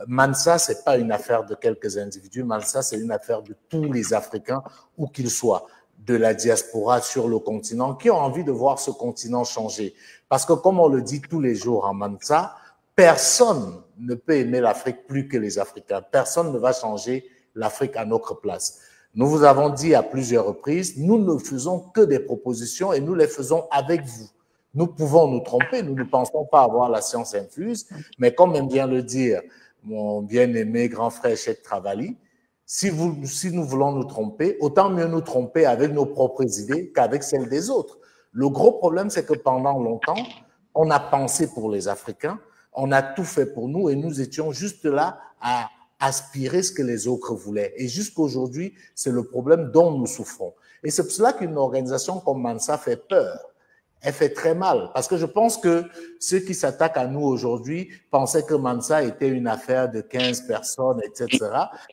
Mansa, ce n'est pas une affaire de quelques individus. Mansa, c'est une affaire de tous les Africains, où qu'ils soient, de la diaspora sur le continent, qui ont envie de voir ce continent changer. Parce que, comme on le dit tous les jours en Mansa, personne ne peut aimer l'Afrique plus que les Africains. Personne ne va changer l'Afrique à notre place. Nous vous avons dit à plusieurs reprises, nous ne faisons que des propositions et nous les faisons avec vous. Nous pouvons nous tromper, nous ne pensons pas avoir la science infuse, mais comme aime bien le dire mon bien-aimé grand frère Cheikh Travali, si nous voulons nous tromper, autant mieux nous tromper avec nos propres idées qu'avec celles des autres. Le gros problème, c'est que pendant longtemps, on a pensé pour les Africains, on a tout fait pour nous et nous étions juste là à aspirer ce que les autres voulaient. Et jusqu'aujourd'hui, c'est le problème dont nous souffrons. Et c'est pour cela qu'une organisation comme Mansa fait peur. Elle fait très mal, parce que je pense que ceux qui s'attaquent à nous aujourd'hui pensaient que Mansa était une affaire de 15 personnes, etc.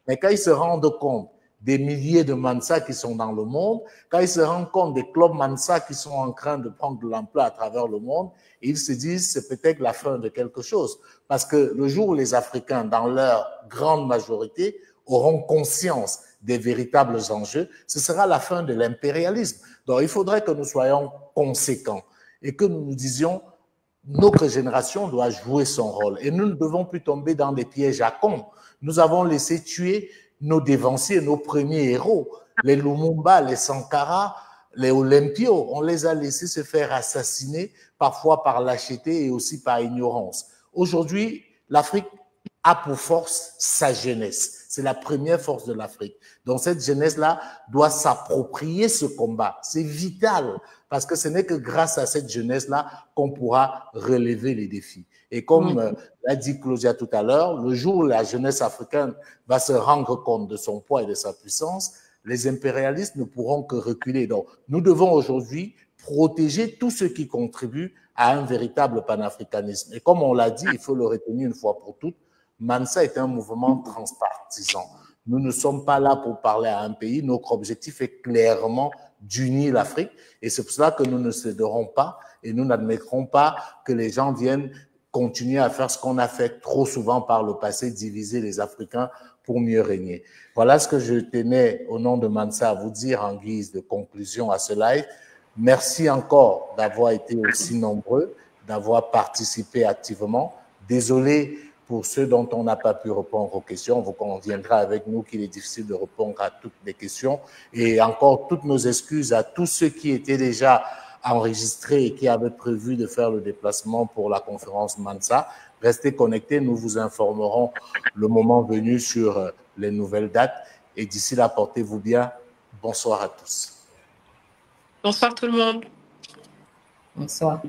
Mais quand ils se rendent compte des milliers de Mansa qui sont dans le monde, quand ils se rendent compte des clubs Mansa qui sont en train de prendre de l'ampleur à travers le monde, ils se disent c'est peut-être la fin de quelque chose. Parce que le jour où les Africains, dans leur grande majorité, auront conscience des véritables enjeux, ce sera la fin de l'impérialisme. Donc, il faudrait que nous soyons conséquents et que nous nous disions notre génération doit jouer son rôle et nous ne devons plus tomber dans des pièges à con. Nous avons laissé tuer nos dévanciers, nos premiers héros, les Lumumba, les Sankara, les Olympio. On les a laissés se faire assassiner, parfois par lâcheté et aussi par ignorance. Aujourd'hui, l'Afrique a pour force sa jeunesse. C'est la première force de l'Afrique. Donc cette jeunesse-là doit s'approprier ce combat. C'est vital parce que ce n'est que grâce à cette jeunesse-là qu'on pourra relever les défis. Et comme l'a dit Claudia tout à l'heure, le jour où la jeunesse africaine va se rendre compte de son poids et de sa puissance, les impérialistes ne pourront que reculer. Donc nous devons aujourd'hui protéger tous ceux qui contribuent à un véritable panafricanisme. Et comme on l'a dit, il faut le retenir une fois pour toutes, Mansa est un mouvement transpartisan. Nous ne sommes pas là pour parler à un pays. Notre objectif est clairement d'unir l'Afrique. Et c'est pour cela que nous ne céderons pas et nous n'admettrons pas que les gens viennent continuer à faire ce qu'on a fait trop souvent par le passé, diviser les Africains pour mieux régner. Voilà ce que je tenais au nom de Mansa à vous dire en guise de conclusion à ce live. Merci encore d'avoir été aussi nombreux, d'avoir participé activement. Désolé pour ceux dont on n'a pas pu répondre aux questions. Vous conviendrez avec nous qu'il est difficile de répondre à toutes les questions. Et encore toutes nos excuses à tous ceux qui étaient déjà enregistrés et qui avaient prévu de faire le déplacement pour la conférence Mansa. Restez connectés, nous vous informerons le moment venu sur les nouvelles dates. Et d'ici là, portez-vous bien. Bonsoir à tous. Bonsoir tout le monde. Bonsoir.